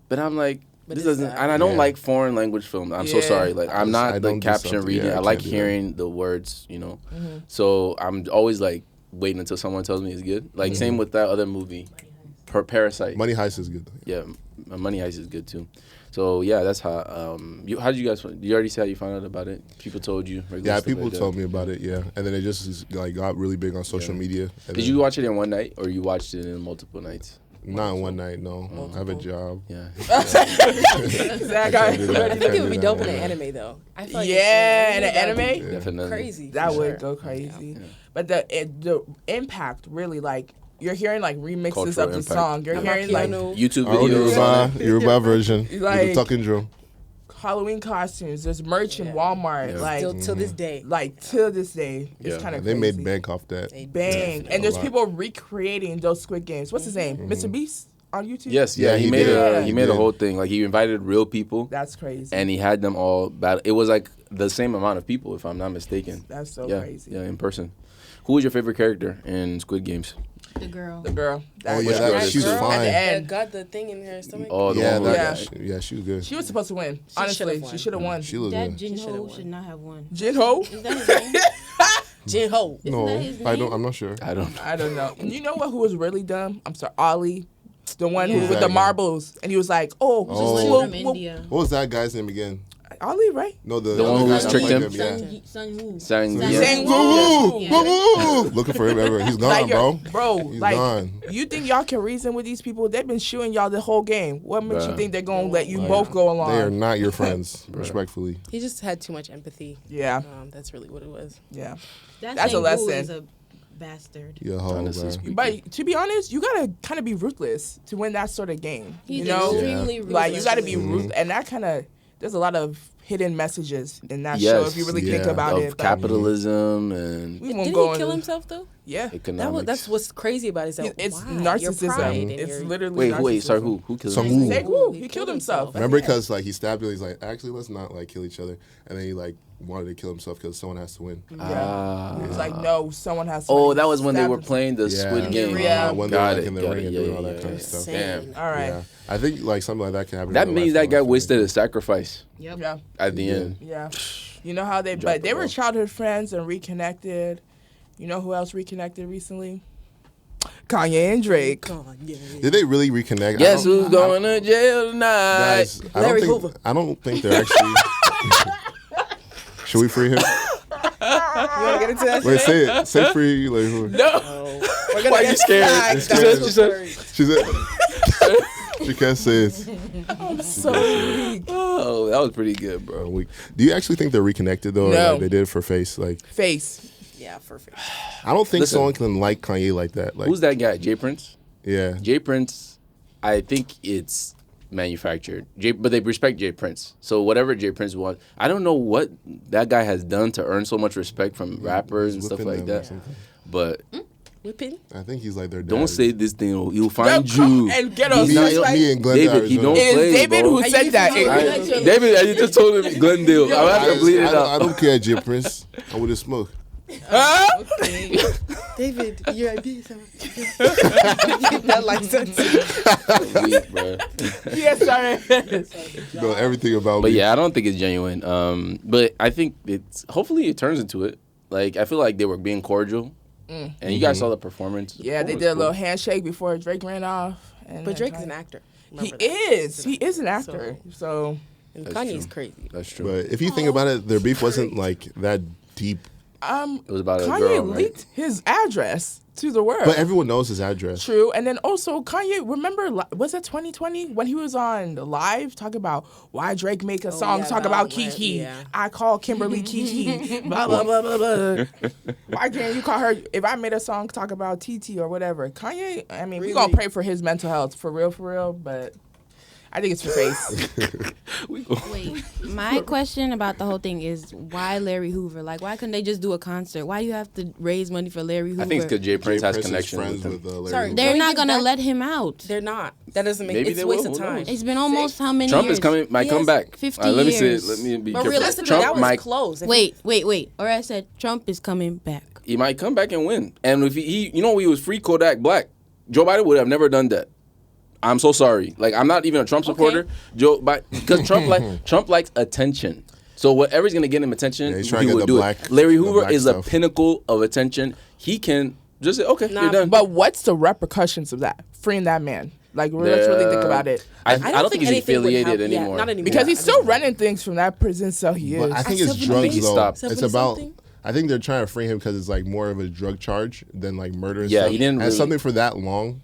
S2: but I'm like,
S5: But
S2: this
S5: it's
S2: doesn't.
S5: not.
S2: And I don't
S1: Yeah.
S2: like foreign language films. I'm so
S3: Yeah.
S2: sorry. Like I'm
S1: I
S2: not the
S1: don't do
S2: caption
S1: something-
S2: reading.
S1: yeah, I
S2: I like
S1: can't do that.
S2: hearing the words. You know.
S3: Mm-hmm.
S2: So I'm always like waiting until someone tells me it's good. Like same with that other movie, Parasite.
S1: Money Heist is good.
S2: Yeah, Money Heist is good too. So yeah, that's how. How did you guys? You already said how you found out about it. People told you.
S1: Yeah, people told me about it. Yeah, and then it just like got really big on social media.
S2: Did you watch it in one night, or you watched it in multiple nights?
S1: Not in one night. No, I have a job.
S2: Yeah.
S3: Exactly.
S5: I think it would be dope in an anime though. I feel like
S3: in an anime,
S2: Definitely.
S5: crazy.
S3: that would go crazy.
S2: Yeah.
S3: But the impact really like you're hearing like remixes
S2: Cultural
S3: of the
S2: impact.
S3: song. You're hearing like
S2: YouTube
S1: Oh,
S2: videos.
S1: Yoruba version.
S3: Like-
S1: With the talking drum.
S3: Halloween costumes. There's merch in Walmart.
S2: Yeah.
S3: Like
S5: Still till this day.
S3: till this day,
S2: Yeah.
S3: it's kind of
S1: They
S3: crazy.
S1: made bank off that.
S3: Bang. And
S1: A
S3: there's
S1: lot.
S3: people recreating those Squid Games. What's his name? Mr. Beast on YouTube?
S2: Yes,
S1: Yeah,
S2: he
S1: he
S2: made
S1: did.
S2: a
S3: He
S2: he made a
S1: did.
S2: whole thing. Like he invited real people,
S3: That's crazy.
S2: and he had them all battle. It was like the same amount of people, if I'm not mistaken.
S3: That's so
S2: yeah,
S3: crazy.
S2: yeah, in person. Who was your favorite character in Squid Games?
S4: The girl.
S3: The girl.
S1: Oh,
S2: Which
S1: yeah,
S2: girl
S1: that,
S2: is
S1: she's
S2: girl?
S3: At
S1: fine.
S3: the end.
S5: Got the thing in her stomach.
S2: Oh, the
S1: Yeah,
S2: one who
S3: Yeah.
S1: she was good.
S3: She was supposed to win.
S5: should've
S3: Honestly,
S5: won.
S3: she should have won.
S1: She looked
S4: That
S1: good.
S4: Jin
S5: should've
S4: Ho
S5: won.
S4: should not have won.
S3: Jin Ho?
S4: Is that his name?
S5: Jin Ho.
S1: No,
S4: that his
S1: I don't.
S4: name?
S1: I'm not sure.
S2: I don't know.
S3: I don't know. And you know what? Who was really dumb? I'm sorry, Ollie, the one who
S4: Yeah.
S3: with the
S1: Exactly.
S3: marbles, and he was like, "Oh,
S1: Oh.
S4: Just
S3: whoop,
S4: from
S3: whoop.
S4: India.
S1: What was that guy's name again?
S3: Ollie, right?
S1: No, the
S2: The one
S1: other
S2: who
S1: guy
S2: was
S1: that
S2: tricked
S1: played
S2: him?
S1: Yeah.
S4: Sun Woo.
S2: Sang.
S4: Sang-
S2: yeah.
S3: Sang
S1: Woo,
S3: Woo.
S1: woo,
S4: Yeah.
S1: woo, woo. Looking for him everywhere. He's gone,
S3: Like,
S1: bro.
S3: bro,
S1: He's
S3: like,
S1: gone.
S3: you think y'all can reason with these people? They've been shooting y'all the whole game. What makes you
S2: Bruh.
S3: think they're gonna let you
S1: Like,
S3: both go along?
S1: They are not your friends, respectfully.
S5: He just had too much empathy.
S3: Yeah,
S5: That's really what it was.
S3: yeah.
S4: That
S3: That's a
S4: Sang Woo
S3: lesson.
S4: is a bastard.
S1: You're a hoe,
S2: Honestly
S1: bro.
S2: speaking.
S3: But to be honest, you gotta kind of be ruthless to win that sort of game.
S4: He's
S3: you know,
S4: extremely ruthless.
S3: like you gotta be
S1: Mhm.
S3: ruthless, and that kind of there's a lot of hidden messages in that
S2: Yes.
S3: show if you really think
S1: Yeah.
S3: about
S2: Of
S3: it. But
S2: capitalism and
S3: we won't
S5: Didn't
S3: go
S5: he
S3: in-
S5: kill himself though?
S3: Yeah,
S2: economics.
S5: That's what's crazy about it. Is that
S3: it's
S5: why? Your
S3: narcissism.
S5: pride and
S3: It's
S5: your-
S3: literally
S2: Wait, sorry,
S3: narcissism.
S2: who killed
S1: Sung
S2: him?
S1: Woo.
S3: Sang Woo, he killed himself.
S1: Remember, because like he stabbed him. He's like, actually, let's not like kill each other. And then he like wanted to kill himself because someone has to win.
S2: Ah.
S3: He was like, no, someone has to.
S2: Oh, that was when they
S3: stab
S2: were
S3: himself.
S2: playing the Squid Game.
S3: Yeah.
S1: When they're
S2: Got
S1: like
S2: it,
S1: in the
S2: got
S1: ring
S2: it,
S1: and
S2: yeah,
S1: doing all
S2: yeah,
S1: that kind of
S2: yeah.
S1: stuff.
S5: Insane.
S3: All right.
S1: Yeah, I think like something like that can happen.
S2: That
S1: in real
S2: means
S1: life,
S2: that guy
S1: honestly.
S2: wasted a sacrifice
S4: Yep.
S3: Yeah,
S2: at the
S1: Yeah.
S2: end.
S3: yeah. You know how they,
S2: Drop
S3: but they
S2: the
S3: were
S2: ball.
S3: childhood friends and reconnected. You know who else reconnected recently? Kanye and Drake.
S1: Did they really reconnect?
S2: Guess
S1: I don't-
S2: who's going to jail tonight?
S1: Guys,
S5: Larry Hoover.
S1: I don't think they're actually. Should we free him?
S5: You want to get into that?
S1: Wait, say it. Say free Larry Hoover.
S3: No,
S5: We're gonna
S2: Why you
S5: get
S2: scared?
S5: flagged.
S1: She
S5: That's
S1: said-
S5: so
S1: She said. She can't say it.
S3: I'm so weak.
S2: Oh, that was pretty good, bro.
S1: Weak. Do you actually think they're reconnected though? Or
S3: No.
S1: like they did for face? Like,
S3: Face.
S5: Yeah, perfect.
S1: I don't think
S2: Listen.
S1: someone can like Kanye like that. Like,
S2: Who's that guy? Jay Prince?
S1: yeah.
S2: Jay Prince, I think it's manufactured. But they respect Jay Prince. So whatever Jay Prince wants, I don't know what that guy has done to earn so much respect from rappers and stuff
S1: Whipping
S2: like
S1: them or
S2: that.
S1: something.
S2: But
S5: Whipping.
S1: I think he's like their dad.
S2: don't say this thing. He'll
S3: Yo,
S2: find
S3: come
S2: you.
S3: and get us.
S1: Me, me and Glendale,
S2: David, he
S1: Arizona.
S2: don't
S3: It
S2: play,
S3: is David
S2: bro.
S3: who said that.
S2: David, I just told him Glendale. I'm
S1: I,
S2: have to bleed it
S1: I
S2: out.
S1: don't care, Jay Prince. I would have smoked.
S3: Huh?
S5: David, your idea. That license.
S2: Weak, bro.
S3: Yes, sorry.
S1: You know everything about
S2: But
S1: me.
S2: yeah, I don't think it's genuine. But I think it's hopefully it turns into it. Like I feel like they were being cordial, and you guys saw the performance. The
S3: Yeah, they
S2: performance
S3: did a
S2: was
S3: little
S2: cool.
S3: handshake before Drake ran off. And
S5: But Drake is
S3: Kanye-
S5: an actor.
S3: He
S5: Remember that.
S3: is. He is an actor. So
S5: And
S2: That's
S5: Kanye's
S2: true.
S5: crazy.
S2: That's true.
S1: But if you think about it, their beef wasn't like that deep.
S2: It was about a
S3: Kanye
S2: girl, right?
S3: leaked his address to the world.
S1: But everyone knows his address.
S3: True, and then also Kanye. Remember, was it 2020 when he was on live talking about why Drake make a song
S5: yeah,
S3: talk
S5: about
S3: about Kiki?
S5: yeah.
S3: I call Kimberly Kiki. Blah blah blah blah blah. Why can't you call her? If I made a song talk about TT or whatever, Kanye. I mean, we
S5: Really?
S3: gonna pray for his mental health for real. But I think it's for face.
S4: Wait, my question about the whole thing is why Larry Hoover? Like, why couldn't they just do a concert? Why you have to raise money for Larry Hoover?
S2: I think it's because Jay Prince has
S1: Prince is
S2: connection
S1: friends
S2: with him.
S1: with Larry
S5: Sorry,
S1: Hoover.
S4: they're
S5: Bring
S4: not
S5: it
S4: gonna
S5: back.
S4: let him out.
S5: They're not. That doesn't make
S2: Maybe
S5: it's
S2: they
S5: a waste
S2: will.
S5: of
S2: Who
S5: time.
S2: knows?
S4: It's been almost how many
S2: Trump
S4: years?
S2: is coming. Might
S5: He
S2: come
S5: has
S2: back.
S4: 50
S2: Let me
S4: years.
S2: say. Let me be
S5: But
S2: careful.
S5: realistically,
S2: Trump
S5: that was
S2: might.
S5: close. If
S4: Wait. Or I said Trump is coming back.
S2: He might come back and win. And if he you know, he was free Kodak Black. Joe Biden would have never done that. I'm so sorry. Like I'm not even a Trump supporter. Because Trump likes attention. So whatever's gonna get him attention,
S1: Yeah, he's trying
S2: he
S1: to get
S2: would
S1: the
S2: do
S1: black-
S2: it. Larry
S1: the
S2: Hoover
S1: black
S2: is
S1: stuff.
S2: a pinnacle of attention. He can just say, okay,
S5: Nah,
S2: you're done.
S3: But what's the repercussions of that? Freeing that man. Like, let's really think about it.
S2: I don't think he's
S5: anything would
S2: affiliated
S5: help. Yeah,
S2: anymore.
S5: not anymore.
S3: Because he's still running things from that prison cell he is.
S1: But I think it's
S5: Seven
S1: drugs
S2: he
S1: though.
S2: stopped.
S1: It's
S5: 70
S1: about.
S5: something?
S1: I think they're trying to free him because it's like more of a drug charge than like murder. And
S2: Yeah,
S1: stuff.
S2: he didn't
S1: And
S2: really-
S1: something for that long.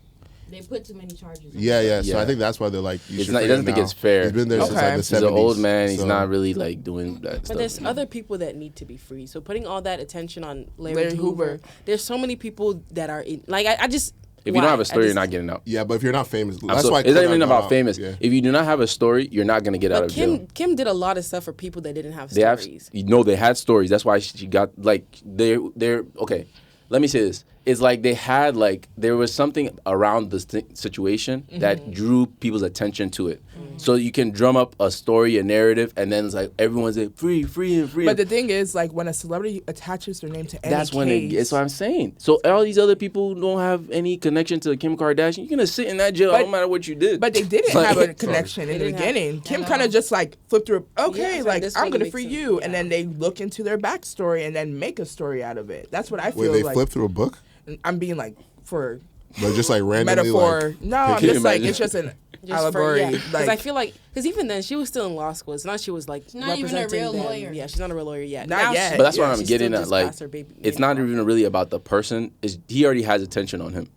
S4: They put too many charges on
S1: Yeah. So
S2: Yeah.
S1: I think that's why they're like. You
S2: It's
S1: should
S2: not- he
S1: free
S2: doesn't
S1: him
S2: think
S1: now.
S2: it's fair.
S1: He's been there since
S3: Okay.
S1: like the
S2: He's
S1: 70s.
S2: an old man. He's
S1: so-
S2: not really like doing that stuff.
S5: But there's
S2: anymore.
S5: other people that need to be free. So putting all that attention on Larry
S3: Larry
S5: Hoover,
S3: Hoover.
S5: there's so many people that are in. Like I just.
S2: If you don't have a story,
S5: I
S2: you're not getting out.
S1: Yeah, but if you're not famous, that's
S2: Absolutely.
S1: why
S2: It's not
S1: Kodak
S2: even
S1: got
S2: about
S1: out.
S2: famous.
S1: Yeah.
S2: If you do not have a story, you're not gonna get out
S5: But
S2: of jail.
S5: Kim did a lot of stuff for people that didn't have
S2: They have,
S5: stories.
S2: they had stories. That's why she got like they're okay. Let me say this: it's like they had like there was something around the situation that drew people's attention to it. So you can drum up a story, a narrative, and then it's like everyone's like free, and free.
S3: But the thing is, like, when a celebrity attaches their name to any
S2: That's when
S3: case,
S2: it's what I'm saying. So all these other people who don't have any connection to Kim Kardashian, you're gonna sit in that jail
S3: But-
S2: no matter what you did.
S3: But they didn't
S2: Like-
S3: have a connection in
S5: They
S3: the
S5: didn't have-
S3: beginning. Kim kind of just like flipped through. Okay,
S5: Yeah, so
S3: like
S5: this
S3: I'm
S5: one
S3: gonna
S5: makes
S3: free
S5: sense.
S3: you, and
S5: Yeah.
S3: then they look into their backstory and then make a story out of it. That's what I
S1: Wait,
S3: feel
S1: they
S3: like.
S1: flip through a book,
S3: I'm being like for
S1: but just like randomly.
S3: metaphor.
S1: Like,
S3: No, I'm
S2: Can you
S3: just like
S2: imagine?
S3: it's just an
S5: Just
S3: allegory.
S5: Because
S3: like
S5: I feel like even then she was still in law school. It's not she was like
S4: not even a
S5: representing
S4: real
S5: them.
S4: lawyer.
S5: Yeah, she's not a real lawyer yet.
S3: Not
S5: Now
S3: yet.
S5: she-
S2: But that's what
S5: yeah,
S2: I'm
S5: she's
S2: getting
S5: still
S2: at.
S5: just
S2: Like,
S5: past her baby
S2: it's
S5: name
S2: not
S5: law.
S2: even really about the person. He already has attention on him,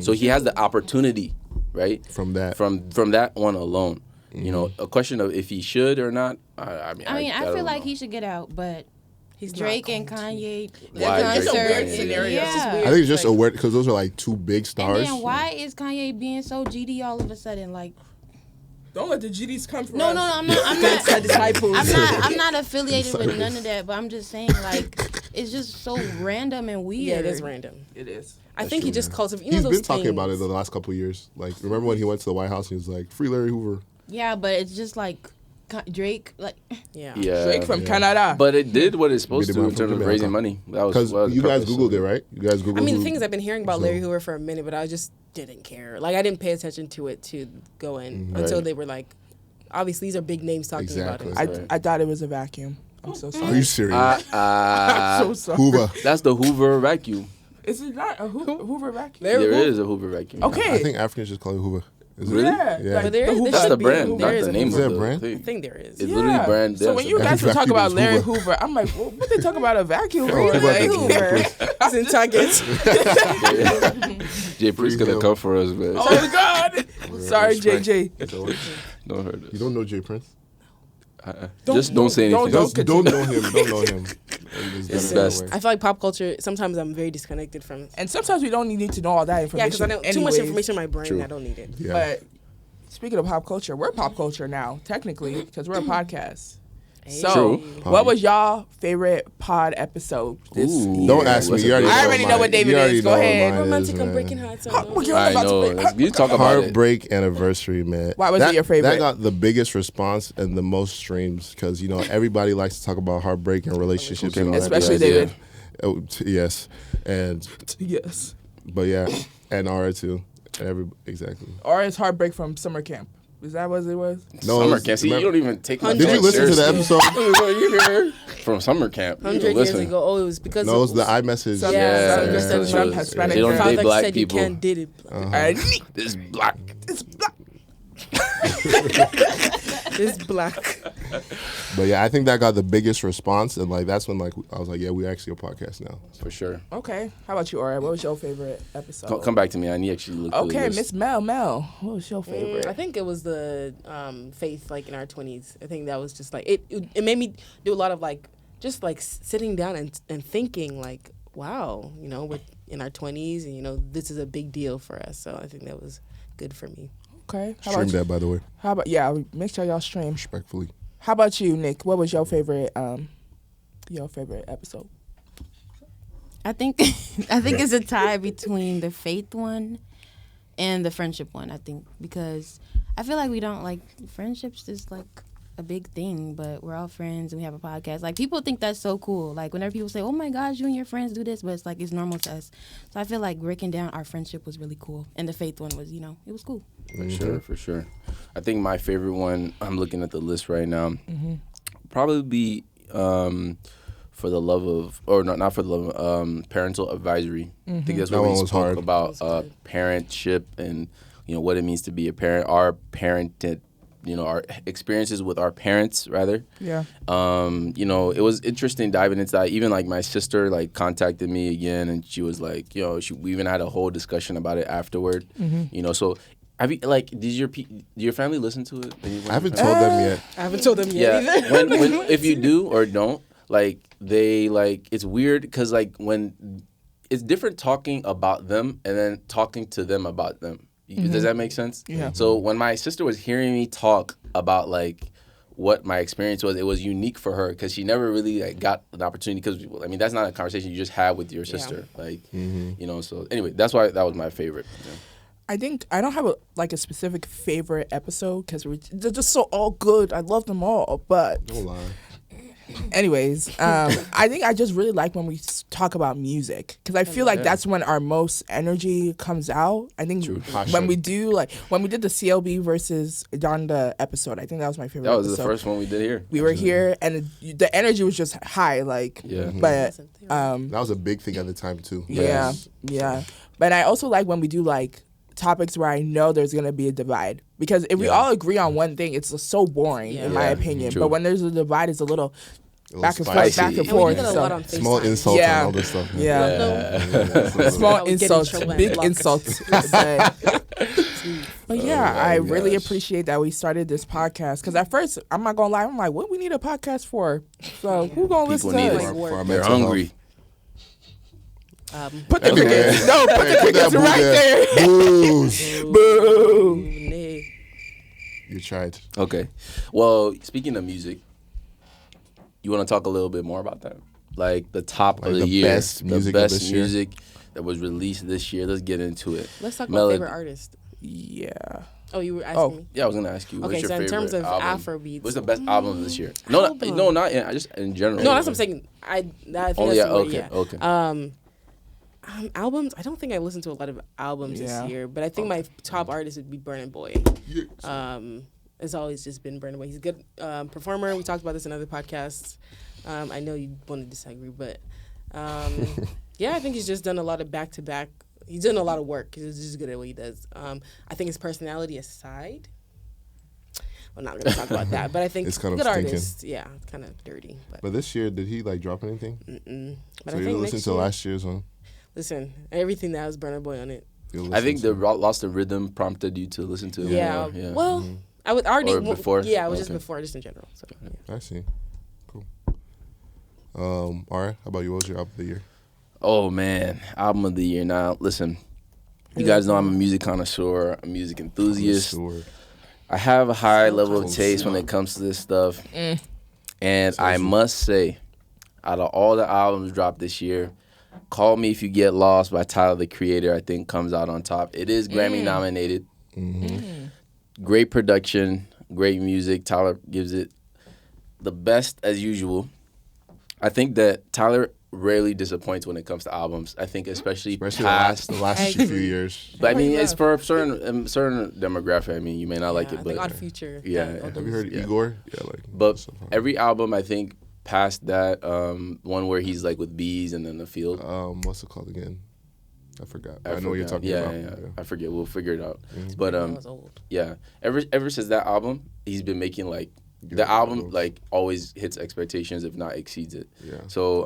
S2: so he has the opportunity, right?
S1: From that.
S2: from that one alone. You know, a question of if he should or not. I mean,
S4: I
S2: don't
S4: feel like
S2: know.
S4: he should get out, but
S5: He's not
S4: Drake
S5: going
S4: and
S5: to.
S4: Kanye,
S2: Why
S4: the
S2: Drake and
S4: concert,
S2: Kanye?
S3: Scenario. It's just
S4: yeah.
S1: I think it's just a weird because those are like two big stars.
S4: And then why is Kanye being so GD all of a sudden? Like,
S3: don't let the GDs come for
S4: no,
S3: us.
S4: I'm not.
S3: Said disciples.
S4: I'm not affiliated with none of that, but I'm just saying, like, it's just so random and weird.
S5: Yeah, it is random.
S3: It is.
S5: I think he just cultivates.
S1: He's been talking about it the last couple of years. Like, remember when he went to the White House? He was like, "Free Larry Hoover."
S4: Yeah, but it's just like Drake, like,
S5: Yeah.
S2: Yeah,
S3: Drake from Canada.
S2: but it did what it's supposed
S1: Made
S2: to
S1: it
S2: in terms of
S1: from
S2: raising
S1: Jamaica.
S2: money. That was
S1: Because
S2: what was
S1: you
S2: the
S1: guys
S2: purpose
S1: Googled
S2: of
S1: it, right? You guys Googled.
S5: I mean, the
S1: who-
S5: thing is, I've been hearing about
S1: So-
S5: Larry Hoover for a minute, but I just didn't care. Like, I didn't pay attention to it to go in until
S2: Right.
S5: they were like, obviously, these are big names talking
S1: Exactly.
S5: about it.
S1: Right.
S3: I thought it was a vacuum. I'm so sorry.
S1: Are you serious?
S3: I'm so sorry.
S1: Hoover.
S2: That's the Hoover vacuum.
S3: Is it not a Hoover vacuum?
S5: Larry
S2: There
S5: Hoover?
S2: is a Hoover vacuum.
S3: Okay.
S1: I think Africans just call it Hoover. Is it?
S2: Really?
S3: Yeah.
S1: Yeah.
S3: Like,
S5: But there-
S3: the Hoover
S5: there
S2: That's
S5: should
S2: the
S5: be-
S2: brand,
S5: there
S2: not
S5: is
S2: the
S5: a
S2: name
S1: Is
S2: of
S1: there a
S2: the
S1: brand?
S5: I
S2: thing.
S5: think there is.
S2: It's literally brand.
S3: So when you
S1: Every
S3: guys were talking
S1: vacuum
S3: about
S1: is
S3: Larry
S1: Hoover.
S3: Hoover, I'm like, well, what they talking about a vacuum for?
S1: Hoover.
S3: Like,
S5: Hoover. It's in Target.
S2: Jay Priest gonna
S1: him.
S2: come for us, man.
S3: oh God! Sorry, JJ.
S2: Don't hurt us.
S1: You don't know Jay Prince?
S2: Just don't say anything.
S3: don't-
S1: Just don't know him. Don't know him.
S2: It's best.
S5: I feel like pop culture, sometimes I'm very disconnected from.
S3: And sometimes we don't need to know all that
S5: Yeah,
S3: information.
S5: because I don't too much
S3: anyways.
S5: information in my brain.
S2: True.
S5: I don't need it.
S1: Yeah.
S3: But speaking of pop culture, we're pop culture now, technically, because we're a podcast. So,
S2: True.
S3: what was y'all favorite pod episode? This
S2: Ooh.
S1: Don't ask me. You already
S3: I already know what David
S1: you already
S3: is. Go
S1: know what
S3: ahead.
S1: mine is,
S5: Romantic
S1: man.
S5: Unbreaking Hearts.
S2: I know. You talk about it.
S1: Heartbreak anniversary, man.
S3: Why was it your favorite?
S1: That got the biggest response and the most streams because everybody likes to talk about heartbreak and relationships, and all that
S3: Especially
S1: jazz.
S3: David.
S1: Oh, yes, and
S3: Yes.
S1: but yeah, and Ara too. Exactly.
S3: Or it's heartbreak from summer camp. Is that what it was?
S1: No,
S2: Summer
S1: it was-
S2: camp. See, you don't even take my
S1: Did you
S2: thoughts
S1: listen to the
S2: seriously.
S1: episode?
S2: From summer camp? You
S5: 100
S2: don't
S5: years
S2: listen.
S5: ago. Oh, it was because
S1: No, it was the iMessage.
S3: Some-
S2: Yeah,
S3: some girl said
S2: yeah.
S3: Trump Hispanic
S2: They don't
S3: girl.
S5: found
S2: date
S5: out
S2: black
S5: said
S2: people.
S5: you can't date it.
S3: And
S2: This black.
S3: it's black.
S5: It's black.
S1: But yeah, I think that got the biggest response, and that's when I was like, yeah, we actually a podcast now.
S2: For sure.
S3: Okay. How about you, Ora? What was your favorite episode?
S2: Come back to me. I need to actually look through the
S3: Okay,
S2: list.
S3: Miss Mel. What was your favorite?
S5: I think it was the faith, like in our 20s. I think that was just like it made me do a lot of just sitting down and thinking wow, we're in our 20s and this is a big deal for us. So I think that was good for me.
S3: Okay. How
S1: Stream
S3: about you?
S1: that, by the way,
S3: How about make sure y'all stream.
S1: respectfully.
S3: How about you, Nick? What was your favorite episode?
S4: I think it's a tie between the faith one and the friendship one. I think because I feel like we don't friendships is a big thing, but we're all friends and we have a podcast. People think that's so cool. Whenever people say, "Oh my gosh, you and your friends do this," but it's it's normal to us. So I feel like breaking down our friendship was really cool, and the faith one was, it was cool.
S2: For sure. I think my favorite one, I'm looking at the list right now, probably be for the love of, or not for the love of, parental advisory. I think that's
S1: That
S2: where
S1: one
S2: we
S1: was
S2: spoke
S1: hard.
S2: about
S5: That was good.
S2: parentship and what it means to be a parent, our parented, our experiences with our parents, rather.
S3: Yeah.
S2: It was interesting diving into that. Even like my sister like contacted me again, and she was like, we even had a whole discussion about it afterward. So have you did your family listen to it?
S1: I haven't told them yet.
S5: I haven't told them yet either.
S2: when if you do or don't, they it's weird because when it's different talking about them and then talking to them about them. Does that make sense?
S3: Yeah.
S2: So when my sister was hearing me talk about what my experience was, it was unique for her because she never really got an opportunity, because that's not a conversation you just have with your sister. So anyway, that's why that was my favorite.
S3: I think I don't have a specific favorite episode because they're just so all good. I love them all, but
S1: Don't lie.
S3: anyways, I think I just really like when we talk about music because I feel like that's when our most energy comes out. I think when we do when we did the CLB versus Donda episode, I think that was my favorite.
S2: That was
S3: episode.
S2: the first one we did here.
S3: We were here and the energy was just high, but
S1: that was a big thing at the time too.
S3: Yeah. But I also like when we do topics where I know there's gonna be a divide, because if we all agree on one thing, it's just so boring in my opinion.
S2: True.
S3: But when there's a divide, it's a little back and
S1: spicy.
S3: forth, back and
S5: And we
S3: forth.
S5: do that a lot on FaceTime.
S1: Small insults and all this stuff.
S3: Small
S5: How we get in
S3: insults,
S5: trouble and
S3: big
S5: blocked.
S3: insults. But yeah, I really appreciate that we started this podcast, because at first, I'm not gonna lie, I'm like, what we need a podcast for? So who gonna listen to
S2: need
S3: us?
S2: it.
S1: For our
S2: They're
S1: mental
S2: hungry.
S3: Put the crickets. No, put the
S1: Put that
S3: crickets
S1: boo
S3: right
S1: there.
S3: there.
S1: Booze.
S3: Boo.
S5: Nay.
S1: You tried.
S2: Okay. Well, speaking of music, you want to talk a little bit more about that? The top of the
S1: the
S2: year.
S1: best music
S2: the
S1: of
S2: best
S1: this year?
S2: music that was released this year. Let's get into it.
S5: Let's talk
S2: Melody.
S5: about favorite artist.
S3: Yeah.
S5: Oh, you were asking me?
S2: Yeah, I was going to ask you.
S5: Okay,
S2: what's your
S5: so in
S2: favorite
S5: terms of
S2: album?
S5: Afrobeats.
S2: What's the best album this year? No, not in, just in general.
S5: No, that's what I'm saying. I think that's the word,
S2: okay.
S5: Albums, I don't think I listened to a lot of albums this year, but I think my top artist would be Burna Boy. It's always just been Burna Boy. He's a good performer. We talked about this in other podcasts. I know you want to disagree, but I think he's just done a lot of back-to-back. He's done a lot of work. He's just good at what he does. I think his personality aside, we're not going to talk about that, but I think
S1: It's kind of
S5: good
S1: stinking.
S5: artist. Yeah, kind of dirty.
S1: But this year, did he drop anything?
S5: But
S1: So
S5: I
S1: you
S5: think
S1: listened
S5: next
S1: to
S5: year,
S1: last year's one?
S5: listen, everything that has Burna Boy on it.
S2: I think the Lost the Rhythm prompted you to listen to it
S5: Yeah.
S2: more. Yeah.
S5: Well, I would already.
S2: Or before?
S5: Yeah, it was just
S2: Okay.
S5: before, just in general. So, yeah.
S1: I see. Cool. All right. How about you? What was your album of the year?
S2: Oh, man. Album of the year. Now, listen. You guys know I'm a music connoisseur, a music enthusiast.
S1: Sure.
S2: I have a high level of
S1: connoisseur.
S2: taste when it comes to this stuff. And I must say, out of all the albums dropped this year, Call Me If You Get Lost by Tyler, the Creator, I think comes out on top. It is Grammy nominated. Great production, great music. Tyler gives it the best as usual. I think that Tyler rarely disappoints when it comes to albums. I think especially past.
S1: the last few years.
S2: But I mean, it's for a certain demographic. I mean, you may not like it,
S5: I
S2: but
S5: think Odd Future.
S2: Yeah.
S1: Have you heard Igor? Yeah,
S2: But every album, I think, past that one where he's with bees and in the field.
S1: what's it called again? I forgot. I know what you're talking about.
S2: Yeah. I forget. We'll figure it out. But
S5: That was old.
S2: yeah, ever since that album, he's been making the album always hits expectations, if not exceeds it.
S1: Yeah.
S2: So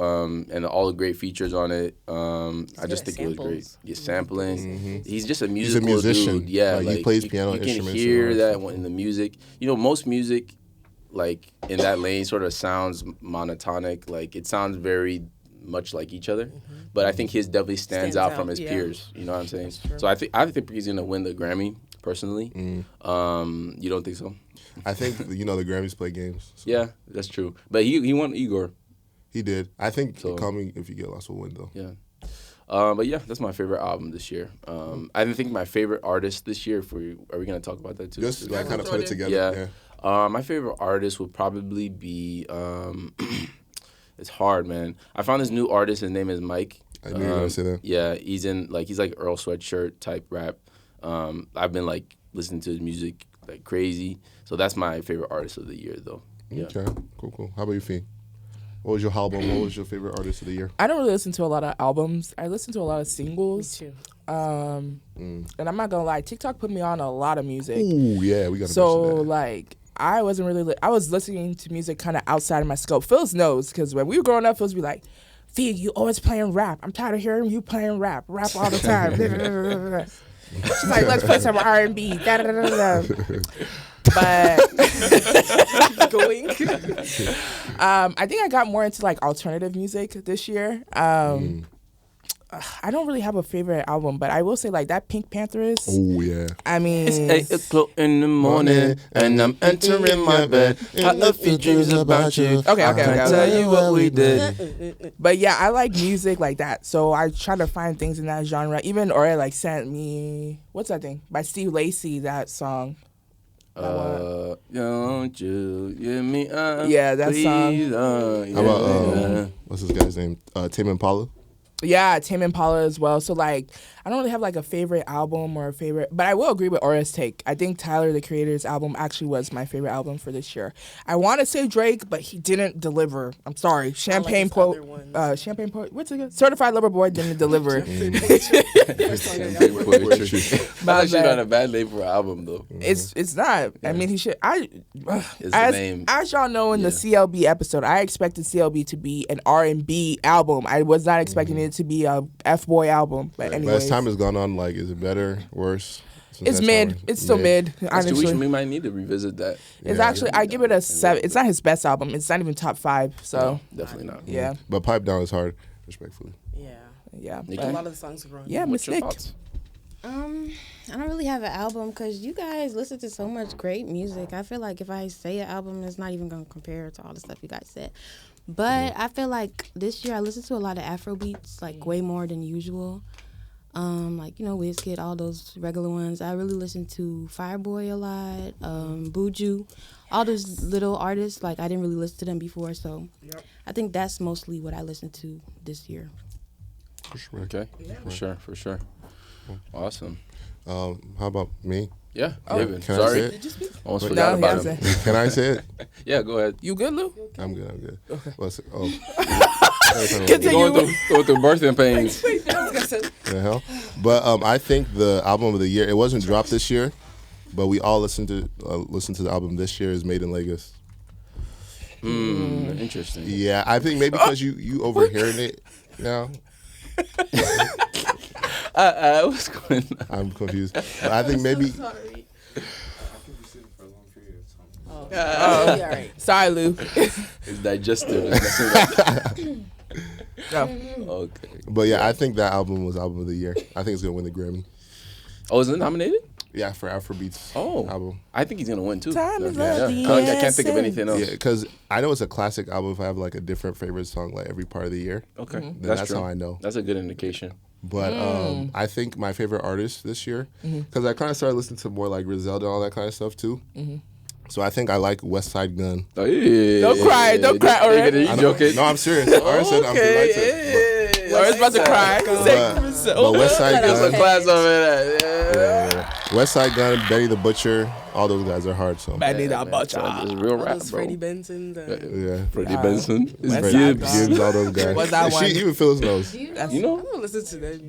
S2: and all the great features on it. I just
S5: good
S2: think it was great.
S5: samples.
S2: Yeah, sampling. He's just a
S1: He's a
S2: musical
S1: musician.
S2: dude. Yeah,
S1: He plays
S2: you,
S1: piano
S2: You can
S1: instruments
S2: hear
S1: and all
S2: that
S1: that
S2: in the music. Most music, in that lane, sort of sounds monotonic. It sounds very much like each other, but I think his definitely stands out from his peers. You know what I'm saying? So I think he's gonna win the Grammy personally. You don't think so?
S1: I think the Grammys play games. So
S2: Yeah, that's true. But he won Igor.
S1: he did. I think
S2: So-
S1: Call Me If You Get Lost will win though.
S2: Yeah. But yeah, that's my favorite album this year. I think my favorite artist this year are we gonna talk about that too?
S1: Just kind of put it together.
S2: Yeah. My favorite artist would probably be it's hard, man. I found this new artist. His name is Mike.
S1: I knew you were gonna say that.
S2: Yeah, he's like Earl Sweatshirt type rap. I've been listening to his music crazy. So that's my favorite artist of the year, though. Yeah.
S1: Okay. Cool. How about you, Fee? What was your album? What was your favorite artist of the year?
S3: I don't really listen to a lot of albums. I listen to a lot of
S5: Me
S3: singles.
S5: too.
S3: And I'm not gonna lie, TikTok put me on a lot of music.
S1: Ooh, yeah, we got to
S3: So
S1: mention that.
S3: like, I wasn't really. I was listening to music kind of outside of my scope. Phil's knows because when we were growing up, Phil's be like, "Fee, you always playing rap. I'm tired of hearing you playing rap all the time." She's like, "Let's play some R&B." But
S5: Going.
S3: I think I got more into like alternative music this year. I don't really have a favorite album, but I will say like that Pink Panthers.
S1: Oh yeah.
S3: I mean,
S2: It's 8 o'clock in the morning, and I'm entering my bed. I have a few dreams about you.
S3: Okay.
S2: I can't tell you what we did.
S3: But yeah, I like music like that. So I try to find things in that genre. Even Ore like sent me, what's that thing? By Steve Lacy, that song.
S2: Don't you give me
S3: Yeah, that
S2: please,
S3: song.
S1: How about what's this guy's name? Tame Impala.
S3: Yeah, Tame Impala as well. So like, I don't really have like a favorite album or a favorite, but I will agree with Aura's take. I think Tyler the Creator's album actually was my favorite album for this year. I want to say Drake, but he didn't deliver. I'm sorry. Champagne
S5: his other ones.
S3: Champagne Poet. What's it? Certified Lover Boy didn't deliver.
S2: That's actually not a bad name for an album, though.
S3: It's not. I mean, he should.
S2: It's
S3: As,
S2: the name.
S3: as y'all know in the CLB episode, I expected CLB to be an R&B album. I was not expecting it to be a F-boy album. But
S1: But
S3: anyways,
S1: as time has gone on, like, is it better, worse?
S3: it's mid. It's still mid. Honestly,
S2: We might need to revisit that.
S3: it's actually. I give it a 7. It's not his best album. It's not even top 5. So
S2: Definitely not.
S3: yeah,
S1: But Pipe Down is hard, respectfully.
S5: Yeah.
S3: yeah.
S2: Nick,
S5: A
S3: but-
S5: lot of the songs are growing.
S3: yeah,
S2: What's
S3: Miss
S2: your
S3: Nick.
S2: thoughts?
S4: I don't really have an album because you guys listen to so much great music. I feel like if I say an album, it's not even going to compare to all the stuff you guys said. But I feel like this year I listened to a lot of Afro beats, like way more than usual. Like, you know, Wizkid, all those regular ones. I really listened to Fireboy a lot, Buju, all those little artists. Like, I didn't really listen to them before, so I think that's mostly what I listened to this year.
S1: For sure.
S2: Okay. For sure. Awesome.
S1: How about me?
S2: Yeah,
S3: Oh,
S2: David.
S1: can I
S2: Sorry.
S1: say it?
S5: Did you speak?
S2: Almost
S1: No,
S2: forgot
S3: he
S2: about
S3: hasn't.
S2: him.
S1: Can I say it?
S2: Yeah, go ahead.
S3: You good, Lou?
S1: I'm good. Okay. What's it? Oh.
S3: Continue.
S2: Going through birthing pains.
S1: The hell? But I think the album of the year, it wasn't dropped this year, but we all listened to the album this year is Made in Lagos.
S2: Interesting.
S1: Yeah, I think maybe because you overhearing it now.
S2: I was going.
S1: I'm confused. But I think maybe
S5: Sorry.
S3: Oh,
S5: Yeah, all right.
S3: sorry, Lou.
S2: It's digestive. It's messing up.
S3: No.
S2: Okay.
S1: but yeah, I think that album was album of the year. I think it's gonna win the Grammy.
S2: Oh, is it nominated?
S1: Yeah, for Afrobeats
S2: Oh.
S1: album.
S2: I think he's gonna win too.
S3: Time is
S2: Yeah.
S3: of the
S2: I can't think of anything else.
S1: Yeah, because I know it's a classic album if I have like a different favorite song like every part of the year.
S2: Okay,
S1: Then
S2: that's
S1: that's
S2: true.
S1: how I know.
S2: That's a good indication.
S1: But I think my favorite artist this year, because I kind of started listening to more like Griselda and all that kind of stuff too. So I think I like West Side Gun.
S2: Oh, yeah.
S3: Don't cry, already.
S2: You joking?
S1: No, I'm serious. I already said I'm delighted.
S3: I was about to cry.
S1: But West Side
S2: There's a
S1: Gun,
S2: class over there. Yeah.
S1: yeah. West Side Gun, Betty the Butcher, all those guys are hard. So
S3: I need that
S2: Man,
S3: much.
S2: it's real
S5: All
S2: rap,
S5: those
S2: bro.
S5: Freddie Benson.
S1: yeah,
S2: Freddie Benson.
S3: West
S2: It's
S3: Side
S2: Gibbs.
S3: Gun.
S1: Gibbs, all those guys.
S3: What's that one?
S1: Even Phyllis knows.
S2: You
S5: I'm
S2: know?
S5: gonna listen to that.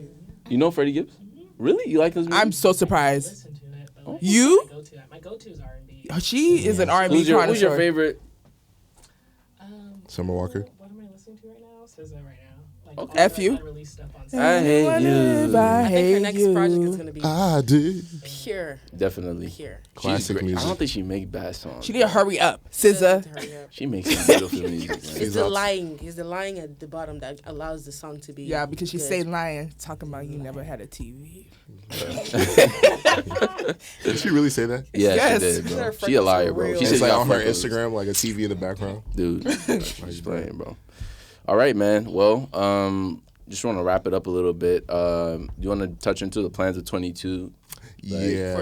S2: You know Freddie Gibbs? Really? You like his music?
S3: I'm so surprised.
S6: Listen to it, but like,
S3: You?
S6: my go-to is R&B.
S3: She is an R&B
S2: Who's your
S3: connoisseur.
S2: favorite?
S1: Summer Walker.
S6: What am I listening to right now? SZA right now. Like,
S3: Okay.
S6: all
S3: F
S6: the
S3: you?
S6: unreleased stuff on
S2: I
S6: SZA.
S2: hate
S3: I
S2: you.
S3: think her
S5: I think her
S3: next
S5: next project is gonna be
S1: I did.
S5: pure.
S2: Definitely.
S5: Pure.
S1: Classic
S2: She's great.
S1: music.
S2: I don't think she make bad songs.
S3: She need to hurry up. SZA.
S5: Hurry up.
S2: She makes some beautiful music, man.
S5: It's the lying. It's the lying at the bottom that allows the song to be.
S3: Yeah, because she's
S5: good.
S3: saying lying, talking about you never had a TV.
S1: Did she really say that?
S2: Yeah,
S3: Yes.
S2: she did,
S5: These
S2: bro.
S5: are
S2: She a liar, bro.
S5: real.
S2: She
S1: It's
S2: said
S1: like
S2: y'all
S1: on her
S2: friends.
S1: Instagram, like a TV in the background.
S2: Dude, she's playing, bro. All right, man. Well, just want to wrap it up a little bit. Do you want to touch into the plans of 22?
S1: Yeah.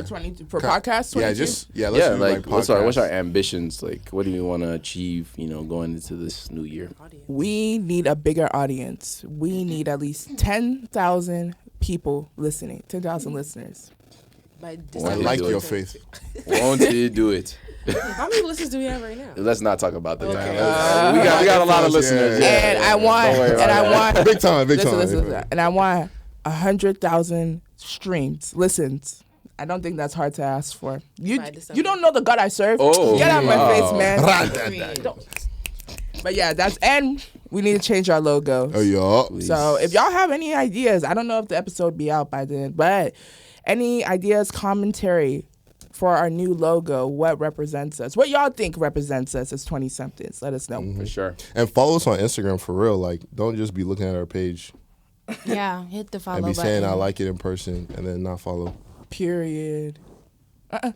S3: For podcast 22?
S1: Let's
S2: Yeah,
S1: do
S2: like what's our
S1: podcast.
S2: ambitions? Like, what do we want to achieve? You know, going into this new year.
S5: Audience.
S3: We need a bigger audience. We need at least 10,000 people listening, 10,000 listeners.
S5: By
S1: I
S5: December
S1: like
S2: do
S1: your
S2: it.
S1: faith.
S2: Won't you do it?
S5: How many listeners do we have right now?
S2: Let's not talk about that.
S5: Okay.
S2: We got a lot of listeners. Yeah.
S3: And I want
S1: Big time.
S3: listen, and I want 100,000 streams, listens. I don't think that's hard to ask for. You don't know the God I serve.
S2: Oh,
S3: get out of my face, man.
S5: Agreed.
S3: But yeah, and we need to change our logo.
S1: Oh yeah.
S3: So if y'all have any ideas, I don't know if the episode be out by then, but any ideas, commentary for our new logo, what represents us, what y'all think represents us as 20-somethings, let us know.
S2: For sure.
S1: And follow us on Instagram for real. Like, don't just be looking at our page
S4: Yeah, hit the follow
S1: and be
S4: button.
S1: saying I like it in person and then not follow.
S3: Period.
S1: Are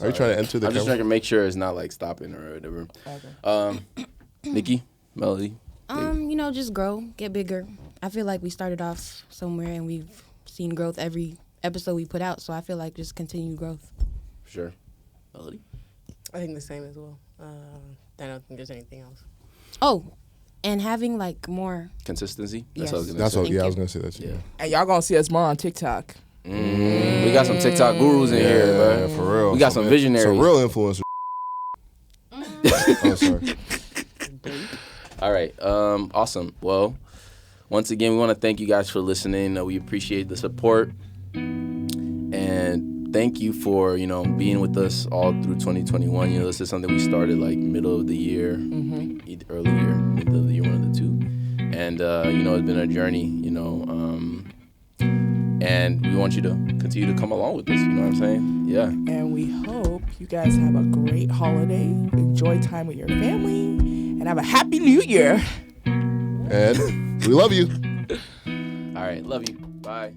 S1: you trying to enter the
S2: I'm just
S1: camera?
S2: trying to make sure it's not like stopping or whatever.
S3: Okay.
S2: Nikki, Melody.
S4: Just grow, get bigger. I feel like we started off somewhere and we've seen growth every episode we put out, so I feel like just continued growth.
S2: For sure. Melody.
S5: I think the same as well. I don't think there's anything else.
S4: Oh, and having like more.
S2: Consistency.
S4: Yes.
S2: That's what I was gonna
S1: That's
S2: say.
S1: what. Yeah, I
S4: you.
S1: was gonna say that too.
S2: Yeah.
S3: And y'all gonna see us more on TikTok.
S2: We got some TikTok gurus in here, bro.
S1: for real.
S2: We got some visionaries.
S1: Some real influencers. Oh, sorry.
S2: All right. Awesome. Well, once again, we want to thank you guys for listening. We appreciate the support. And thank you for, being with us all through 2021. This is something we started like middle of the year, early year, middle of the year, one of the two. And, it's been a journey, and we want you to continue to come along with us. You know what I'm saying? Yeah.
S3: And we hope you guys have a great holiday, enjoy time with your family, and have a happy new year.
S1: And we love you.
S2: All right. Love you. Bye.